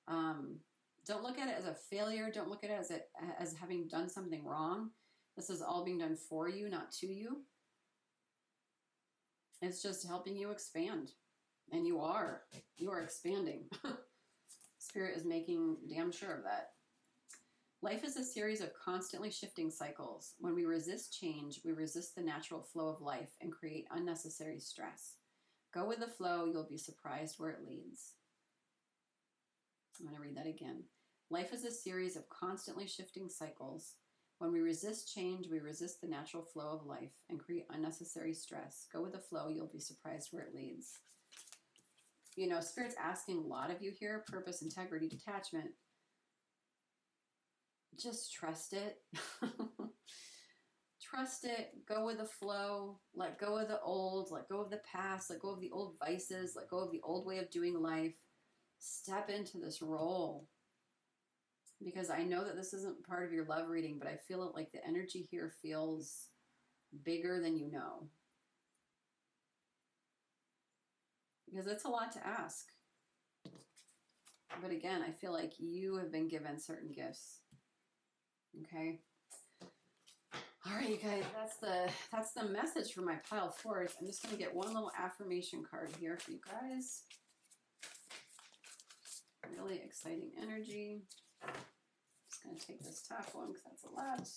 Don't look at it as a failure. Don't look at it as having done something wrong. This is all being done for you, not to you. It's just helping you expand. And you are expanding. Spirit is making damn sure of that. Life is a series of constantly shifting cycles. When we resist change, we resist the natural flow of life and create unnecessary stress. Go with the flow, you'll be surprised where it leads. I'm going to read that again. Life is a series of constantly shifting cycles. When we resist change, we resist the natural flow of life and create unnecessary stress. Go with the flow, you'll be surprised where it leads. Spirit's asking a lot of you here, purpose, integrity, detachment. Just trust it. Trust it. Go with the flow. Let go of the old. Let go of the past. Let go of the old vices. Let go of the old way of doing life. Step into this role. Because I know that this isn't part of your love reading, but I feel it like the energy here feels bigger than you know. Because it's a lot to ask. But again, I feel like you have been given certain gifts. Okay. All right, you guys, that's the message for my pile of fours. I'm just going to get one little affirmation card here for you guys. Really exciting energy. Just going to take this top one because that's a lot.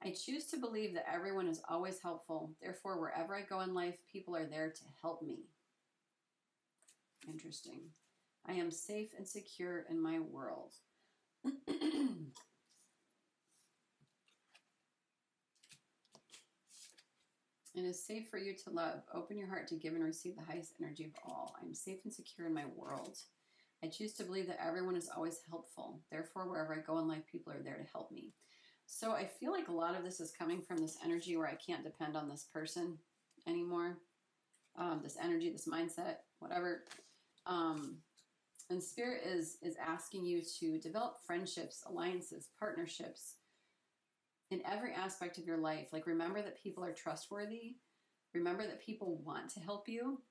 I choose to believe that everyone is always helpful. Therefore, wherever I go in life, people are there to help me. Interesting. I am safe and secure in my world. It is safe for you to love. Open your heart to give and receive the highest energy of all. I am safe and secure in my world. I choose to believe that everyone is always helpful. Therefore, wherever I go in life, people are there to help me. So I feel like a lot of this is coming from this energy where I can't depend on this person anymore. This energy, this mindset, whatever. And Spirit is asking you to develop friendships, alliances, partnerships in every aspect of your life. Like, remember that people are trustworthy. Remember that people want to help you.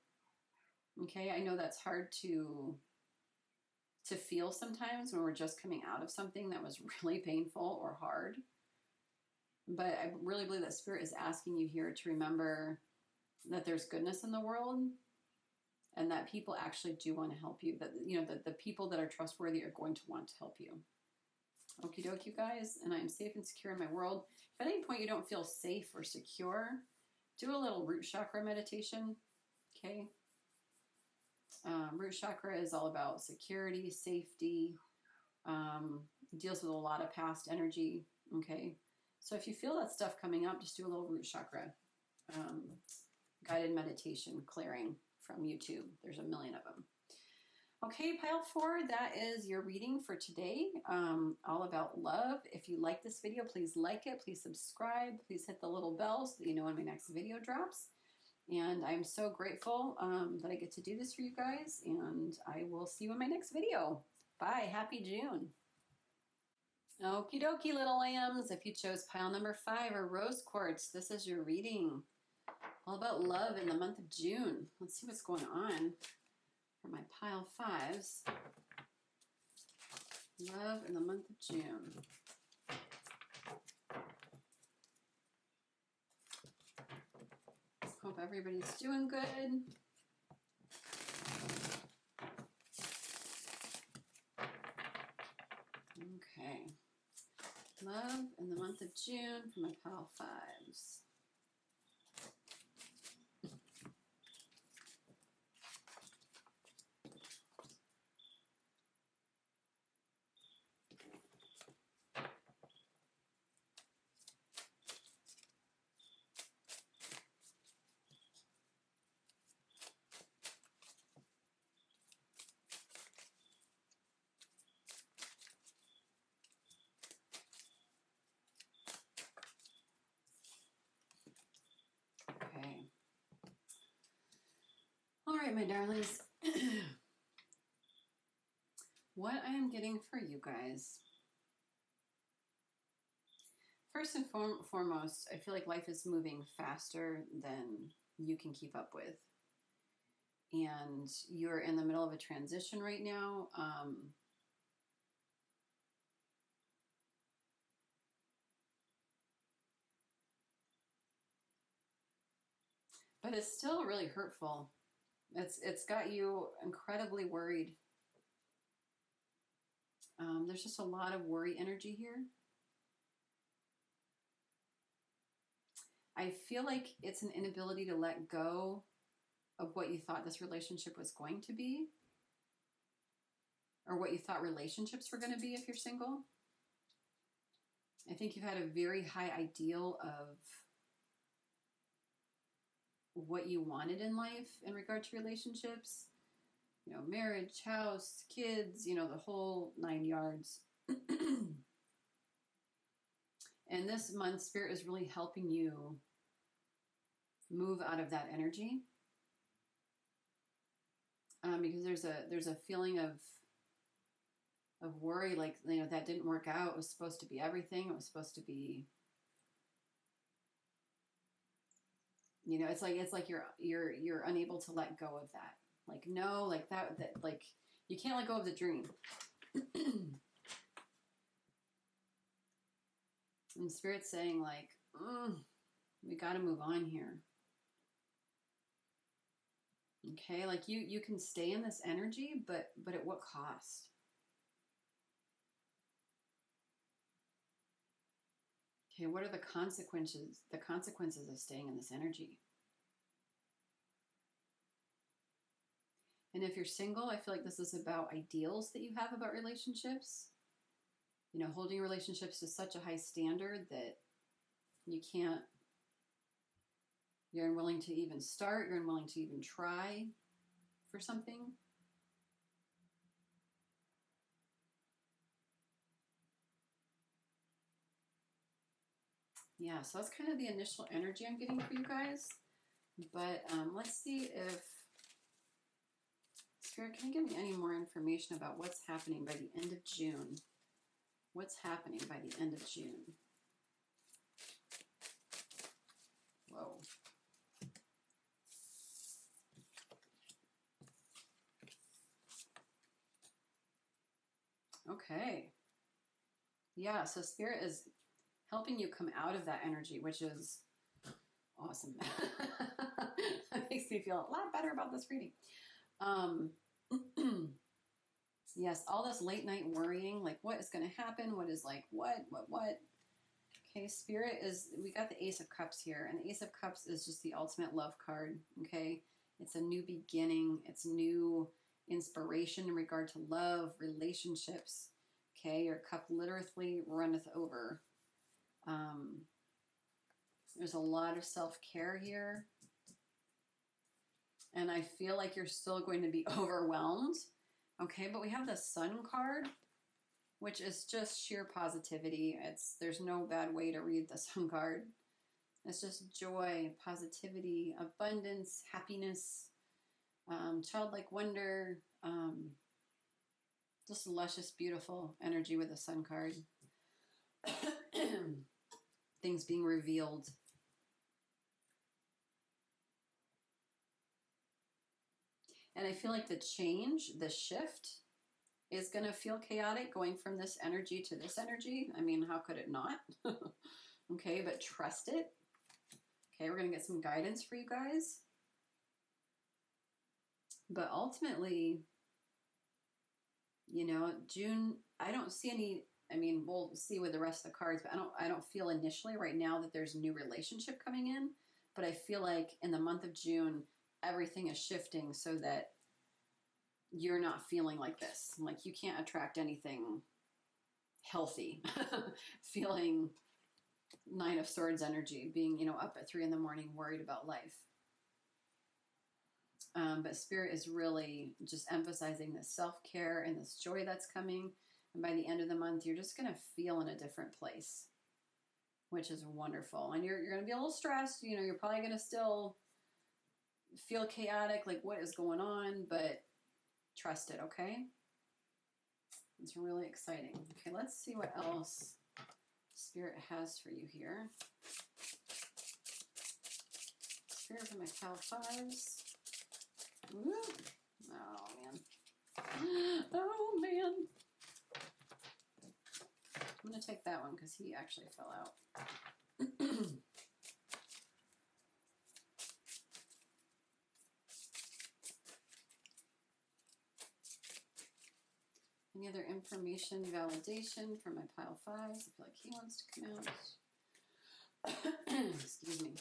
Okay, I know that's hard to feel sometimes when we're just coming out of something that was really painful or hard. But I really believe that Spirit is asking you here to remember that there's goodness in the world and that people actually do want to help you. That, you know, that the people that are trustworthy are going to want to help you. Okie doke, you guys. And I am safe and secure in my world. If at any point you don't feel safe or secure, do a little root chakra meditation. Okay. Root chakra is all about security, safety, deals with a lot of past energy. Okay. So if you feel that stuff coming up, just do a little root chakra guided meditation clearing from YouTube. There's a million of them. Okay, pile 4, that is your reading for today, all about love. If you like this video, please like it, please subscribe, please hit the little bell so that you know when my next video drops. And I'm so grateful that I get to do this for you guys, and I will see you in my next video. Bye, happy June. Okie dokie, little lambs. If you chose pile number 5 or rose quartz, this is your reading. All about love in the month of June. Let's see what's going on for my pile 5s. Love in the month of June. Hope everybody's doing good. Okay. Love in the month of June for my pile 5s. All right, my darlings. What I am getting for you guys. First and foremost, I feel like life is moving faster than you can keep up with. And you're in the middle of a transition right now. But it's still really hurtful. It's got you incredibly worried. There's just a lot of worry energy here. I feel like it's an inability to let go of what you thought this relationship was going to be, or what you thought relationships were going to be if you're single. I think you've had a very high ideal of what you wanted in life in regard to relationships, you know, marriage, house, kids, you know, the whole 9 yards. And this month, Spirit is really helping you move out of that energy, because there's a feeling of worry, like, you know, that didn't work out. It was supposed to be everything. It was supposed to be, you know, it's like you're unable to let go of that. Like, no, like that like you can't let go of the dream. And Spirit's saying, like, we got to move on here. Okay, like you can stay in this energy, but at what cost? Okay, what are the consequences of staying in this energy? And if you're single, I feel like this is about ideals that you have about relationships. You know, holding relationships to such a high standard that you can't, you're unwilling to even start, you're unwilling to even try for something. Yeah, so that's kind of the initial energy I'm getting for you guys. But let's see if Spirit can give me any more information about what's happening by the end of June. What's happening by the end of June? Whoa. Okay. Yeah, so Spirit is helping you come out of that energy, which is awesome. That makes me feel a lot better about this reading. Yes, all this late night worrying, like what is going to happen? What is like, what? Okay, Spirit is, we got the Ace of Cups here, and the Ace of Cups is just the ultimate love card, okay? It's a new beginning. It's new inspiration in regard to love, relationships, okay? Your cup literally runneth over. There's a lot of self-care here. And I feel like you're still going to be overwhelmed. Okay, but we have the Sun card, which is just sheer positivity. There's no bad way to read the Sun card. It's just joy, positivity, abundance, happiness, childlike wonder, just luscious, beautiful energy with the Sun card. Things being revealed. And I feel like the change, the shift, is going to feel chaotic going from this energy to this energy. I mean, how could it not? Okay, but trust it. Okay, we're going to get some guidance for you guys. But ultimately, you know, June, I don't see any, I mean, we'll see with the rest of the cards, but I don't feel initially right now that there's a new relationship coming in. But I feel like in the month of June, everything is shifting so that you're not feeling like this. Like you can't attract anything healthy. Feeling Nine of Swords energy, being, you know, up at 3 in the morning, worried about life. But Spirit is really just emphasizing this self-care and this joy that's coming. And by the end of the month, you're just going to feel in a different place, which is wonderful. And you're going to be a little stressed. You know, you're probably going to still feel chaotic, like what is going on, but trust it, okay? It's really exciting. Okay, let's see what else Spirit has for you here. Spirit for my pile fives. Woo. Oh, man. Oh, man. I'm going to take that one because he actually fell out. Any other information, validation for my pile fives? I feel like he wants to come out. Excuse me.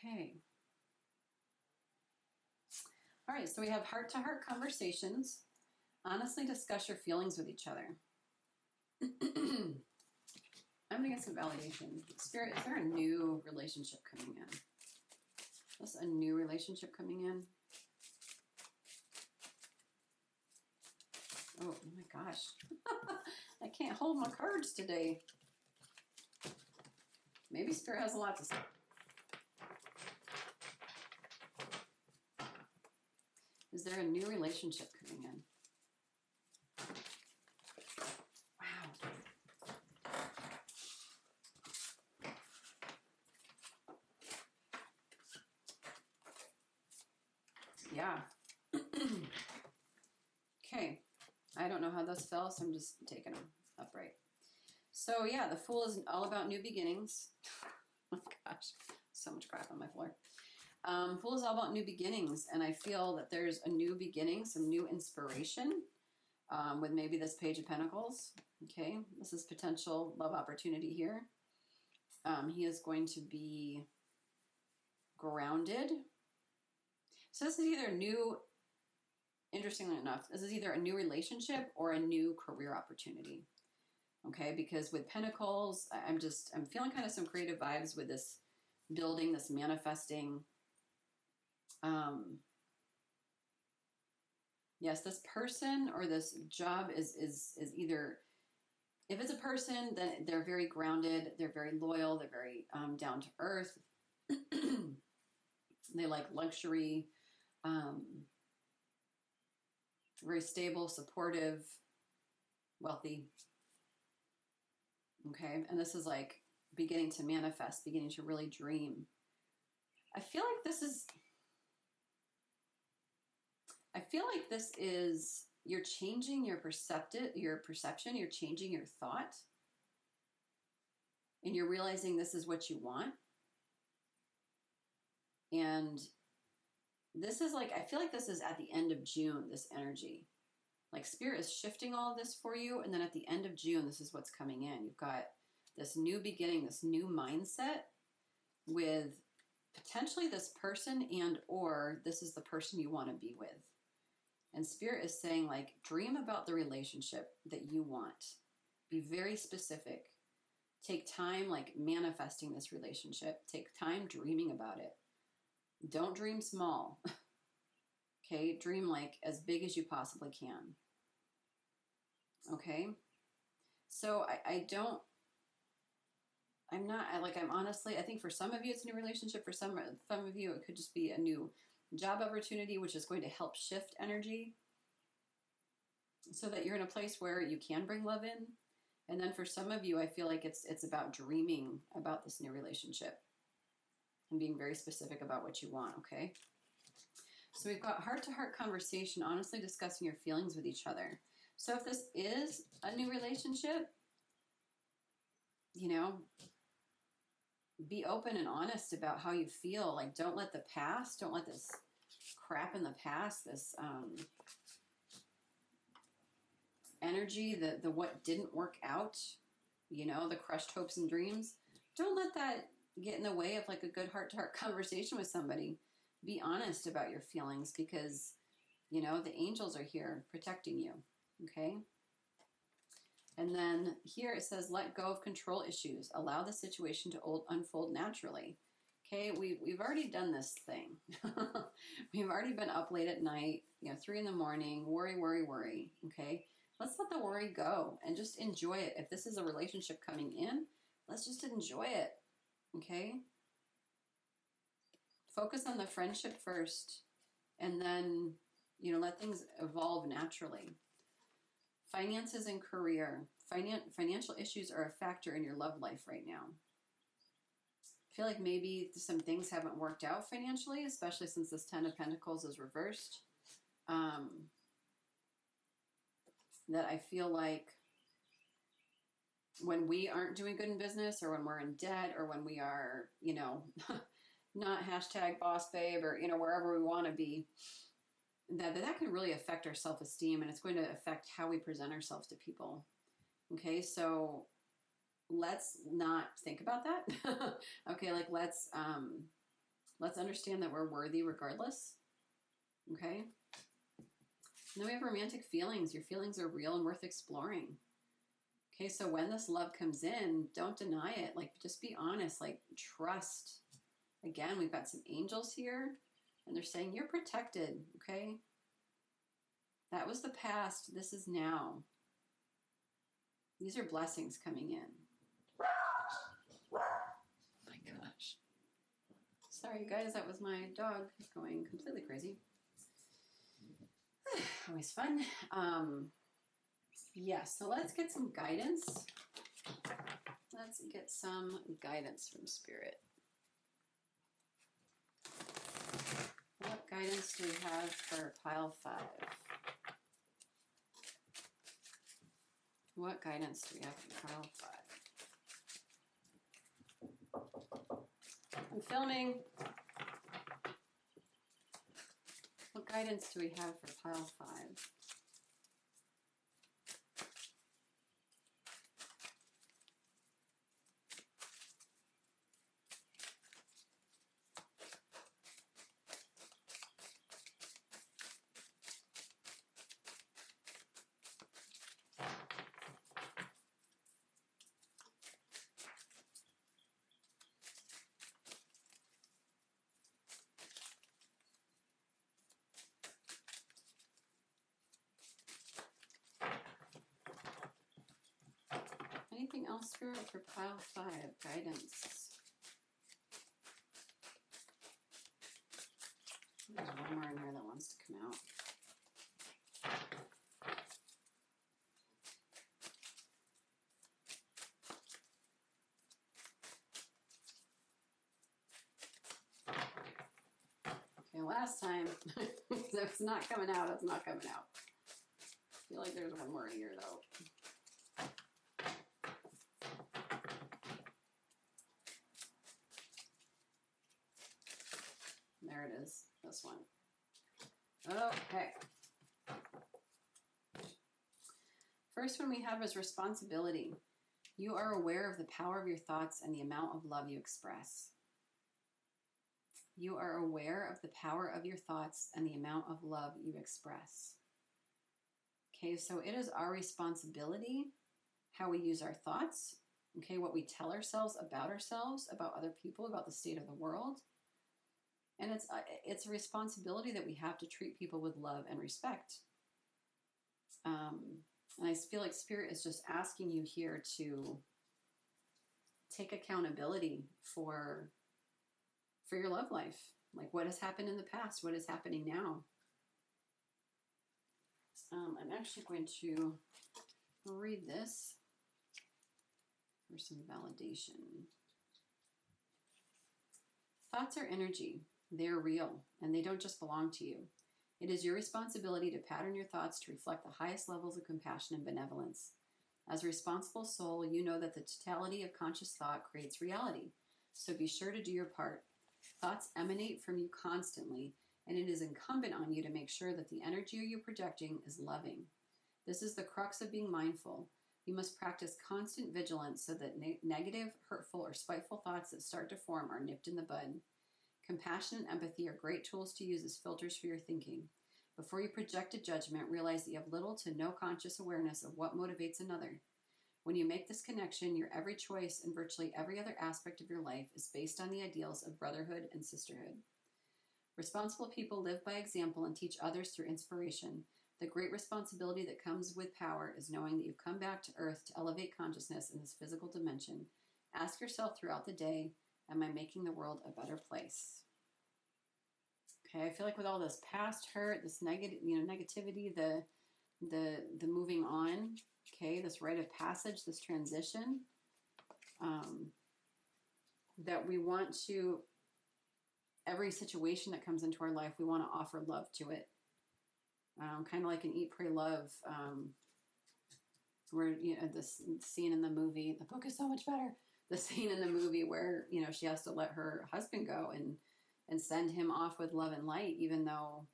Okay. All right, so we have heart-to-heart conversations. Honestly discuss your feelings with each other. I'm going to get some validation. Spirit, is there a new relationship coming in? Is a new relationship coming in? Oh my gosh. I can't hold my cards today. Maybe Spirit has a lot to say. Is there a new relationship coming in? Wow. Yeah. Okay. I don't know how those fell, so I'm just taking them upright. So yeah, the Fool is all about new beginnings. Oh gosh, so much crap on my floor. Fool is all about new beginnings, and I feel that there's a new beginning, some new inspiration with maybe this Page of Pentacles. Okay, this is potential love opportunity here. He is going to be grounded. So this is either new, interestingly enough, this is either a new relationship or a new career opportunity. Okay, because with Pentacles, I'm feeling kind of some creative vibes with this building, this manifesting. Yes, this person or this job is either, if it's a person, then they're very grounded, they're very loyal, they're very down to earth. They like luxury, very stable, supportive, wealthy. Okay, and this is like beginning to manifest, beginning to really dream. I feel like this is, you're changing your perception, you're changing your thought, and you're realizing this is what you want. And this is like, I feel like this is at the end of June, this energy. Like Spirit is shifting all of this for you, and then at the end of June, this is what's coming in. You've got this new beginning, this new mindset with potentially this person, and or this is the person you want to be with. And Spirit is saying, like, dream about the relationship that you want. Be very specific. Take time, like, manifesting this relationship. Take time dreaming about it. Don't dream small. Okay? Dream, like, as big as you possibly can. Okay? So I'm honestly, I think for some of you it's a new relationship. For some of you, it could just be a new job opportunity, which is going to help shift energy so that you're in a place where you can bring love in. And then for some of you, I feel like it's about dreaming about this new relationship and being very specific about what you want, okay? So we've got heart-to-heart conversation, honestly discussing your feelings with each other. So if this is a new relationship, you know, be open and honest about how you feel. Like, don't let this crap in the past, this energy, the what didn't work out, you know, the crushed hopes and dreams. Don't let that get in the way of like a good heart-to-heart conversation with somebody. Be honest about your feelings because, you know, the angels are here protecting you, okay? And then here it says, let go of control issues. Allow the situation to unfold naturally. Okay, we've already done this thing. We've already been up late at night, 3 in the morning, worry. Okay, let's let the worry go and just enjoy it. If this is a relationship coming in, let's just enjoy it. Okay, focus on the friendship first, and then let things evolve naturally. Finances and career. Financial issues are a factor in your love life right now. I feel like maybe some things haven't worked out financially, especially since this Ten of Pentacles is reversed. That I feel like when we aren't doing good in business, or when we're in debt, or when we are, not hashtag boss babe, or, wherever we want to be, that can really affect our self-esteem, and it's going to affect how we present ourselves to people. Okay, so let's not think about that. Okay, like let's understand that we're worthy regardless. Okay, and then we have romantic feelings. Your feelings are real and worth exploring. Okay, so when this love comes in, don't deny it. Like, just be honest, like trust. Again, we've got some angels here, and they're saying you're protected, okay? That was the past. This is now. These are blessings coming in. Oh my gosh. Sorry, guys. That was my dog going completely crazy. Always fun. So let's get some guidance. Let's get some guidance from Spirit. What guidance do we have for pile 5? What guidance do we have for pile 5? I'm filming. What guidance do we have for pile 5? Anything else for pile 5 guidance? There's one more in here that wants to come out. Okay, last time, if it's not coming out, it's not coming out. I feel like there's one more in here though. There it is, this one. Okay. First one we have is responsibility. You are aware of the power of your thoughts and the amount of love you express. You are aware of the power of your thoughts and the amount of love you express. Okay, so it is our responsibility how we use our thoughts, okay, what we tell ourselves, about other people, about the state of the world. And it's a responsibility that we have to treat people with love and respect. And I feel like Spirit is just asking you here to take accountability for your love life. Like what has happened in the past, what is happening now. I'm actually going to read this for some validation. Thoughts are energy. They're real, and they don't just belong to you. It is your responsibility to pattern your thoughts to reflect the highest levels of compassion and benevolence. As a responsible soul, you know that the totality of conscious thought creates reality, so be sure to do your part. Thoughts emanate from you constantly, and it is incumbent on you to make sure that the energy you're projecting is loving. This is the crux of being mindful. You must practice constant vigilance so that negative, hurtful, or spiteful thoughts that start to form are nipped in the bud. Compassion and empathy are great tools to use as filters for your thinking. Before you project a judgment, realize that you have little to no conscious awareness of what motivates another. When you make this connection, your every choice and virtually every other aspect of your life is based on the ideals of brotherhood and sisterhood. Responsible people live by example and teach others through inspiration. The great responsibility that comes with power is knowing that you've come back to Earth to elevate consciousness in this physical dimension. Ask yourself throughout the day, am I making the world a better place? Okay, I feel like with all this past hurt, this negativity, the moving on, okay, this rite of passage, this transition, that we want to, every situation that comes into our life, we want to offer love to it. Kind of like an Eat, Pray, Love, where, this scene in the movie, the book is so much better. The scene in the movie where, she has to let her husband go and send him off with love and light, even though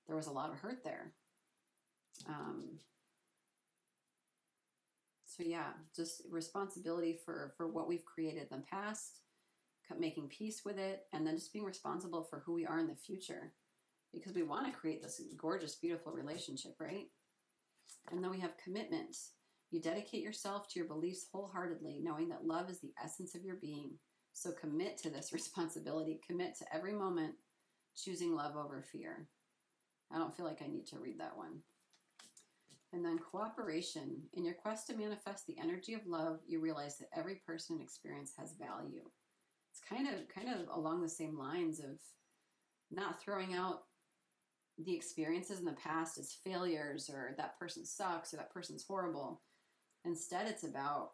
there was a lot of hurt there. So yeah, just responsibility for what we've created in the past, making peace with it, and then just being responsible for who we are in the future, because we want to create this gorgeous, beautiful relationship, right? And then we have commitment. You dedicate yourself to your beliefs wholeheartedly, knowing that love is the essence of your being. So commit to this responsibility. Commit to every moment choosing love over fear. I don't feel like I need to read that one. And then cooperation. In your quest to manifest the energy of love, you realize that every person and experience has value. It's kind of along the same lines of not throwing out the experiences in the past as failures, or that person sucks, or that person's horrible. Instead, it's about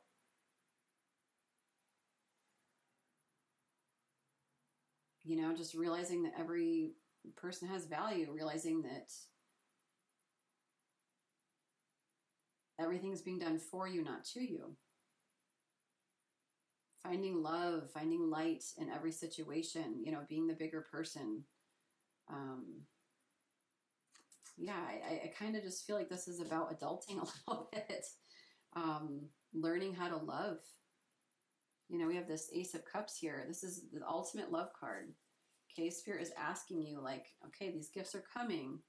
just realizing that every The person has value, realizing that everything's being done for you, not to you. Finding love, finding light in every situation, you know, being the bigger person. Yeah, I kind of just feel like this is about adulting a little bit. Learning how to love. You know, we have this Ace of Cups here. This is the ultimate love card. Okay, Spirit is asking you, like, okay, these gifts are coming.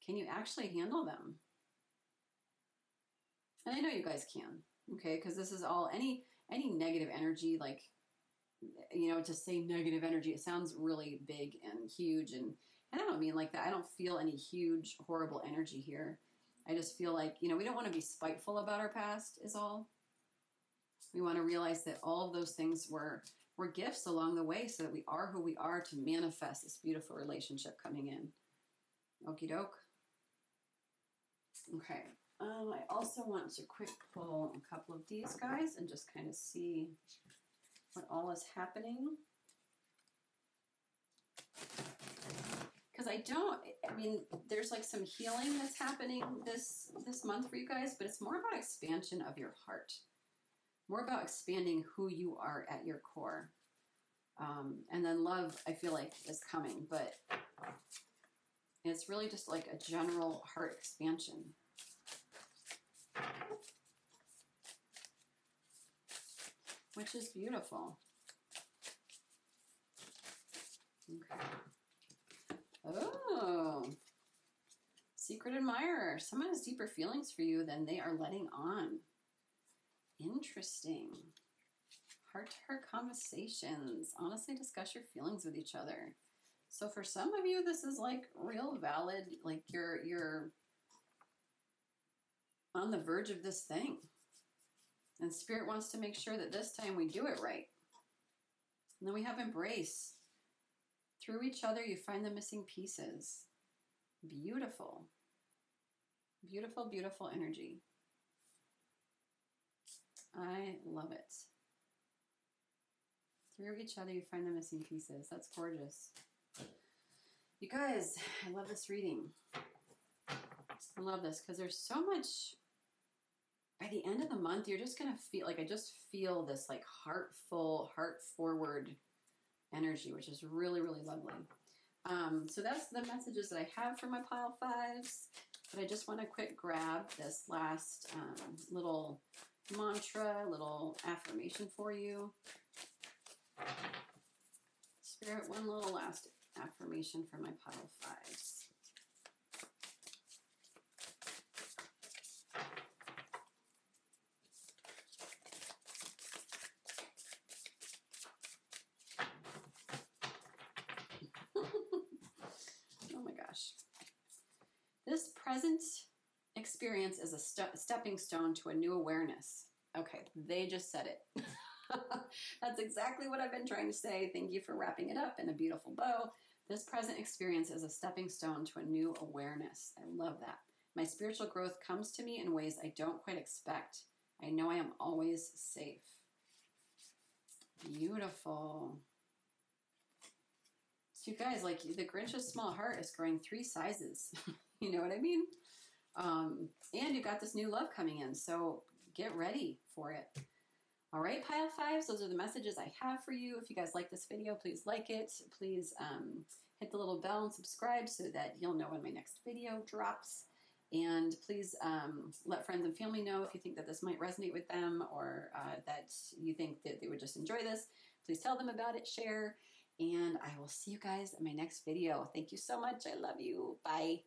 Can you actually handle them? And I know you guys can, okay, because this is all, any negative energy, like, you know, to say negative energy, it sounds really big and huge, and I don't mean like that. I don't feel any huge, horrible energy here. I just feel like, you know, we don't want to be spiteful about our past is all. We want to realize that all of those things were gifts along the way so that we are who we are to manifest this beautiful relationship coming in. Okie doke. Okay. I also want to quick pull a couple of these guys and just kind of see what all is happening. Because I mean, there's like some healing that's happening this month for you guys, but it's more about expansion of your heart. More about expanding who you are at your core. And then love, I feel like, is coming, but it's really just like a general heart expansion. Which is beautiful. Okay. Oh, secret admirer. Someone has deeper feelings for you than they are letting on. Interesting. Heart-to-heart conversations. Honestly discuss your feelings with each other. So for some of you, this is like real valid, like you're on the verge of this thing. And Spirit wants to make sure that this time we do it right. And then we have embrace. Through each other, you find the missing pieces. Beautiful. Beautiful, beautiful energy. I love it. Through each other, you find the missing pieces. That's gorgeous. You guys, I love this reading. I love this because there's so much. By the end of the month, you're just going to feel like, I just feel this like heartful, heart-forward energy, which is really, really lovely. So that's the messages that I have for my pile fives. But I just want to quick grab this last little mantra, little affirmation for you. Spirit, one little last affirmation for my pile fives. Oh my gosh. This present experience is a stepping stone to a new awareness. Okay, they just said it. That's exactly what I've been trying to say. Thank you for wrapping it up in a beautiful bow. This present experience is a stepping stone to a new awareness. I love that. My spiritual growth comes to me in ways I don't quite expect. I know I am always safe. Beautiful. So you guys, like the Grinch's small heart is growing 3 sizes. You know what I mean? And you got this new love coming in. So get ready for it. All right, pile fives, those are the messages I have for you. If you guys like this video, please like it. Please hit the little bell and subscribe so that you'll know when my next video drops. And please let friends and family know if you think that this might resonate with them, or that you think that they would just enjoy this. Please tell them about it, share, and I will see you guys in my next video. Thank you so much. I love you. Bye.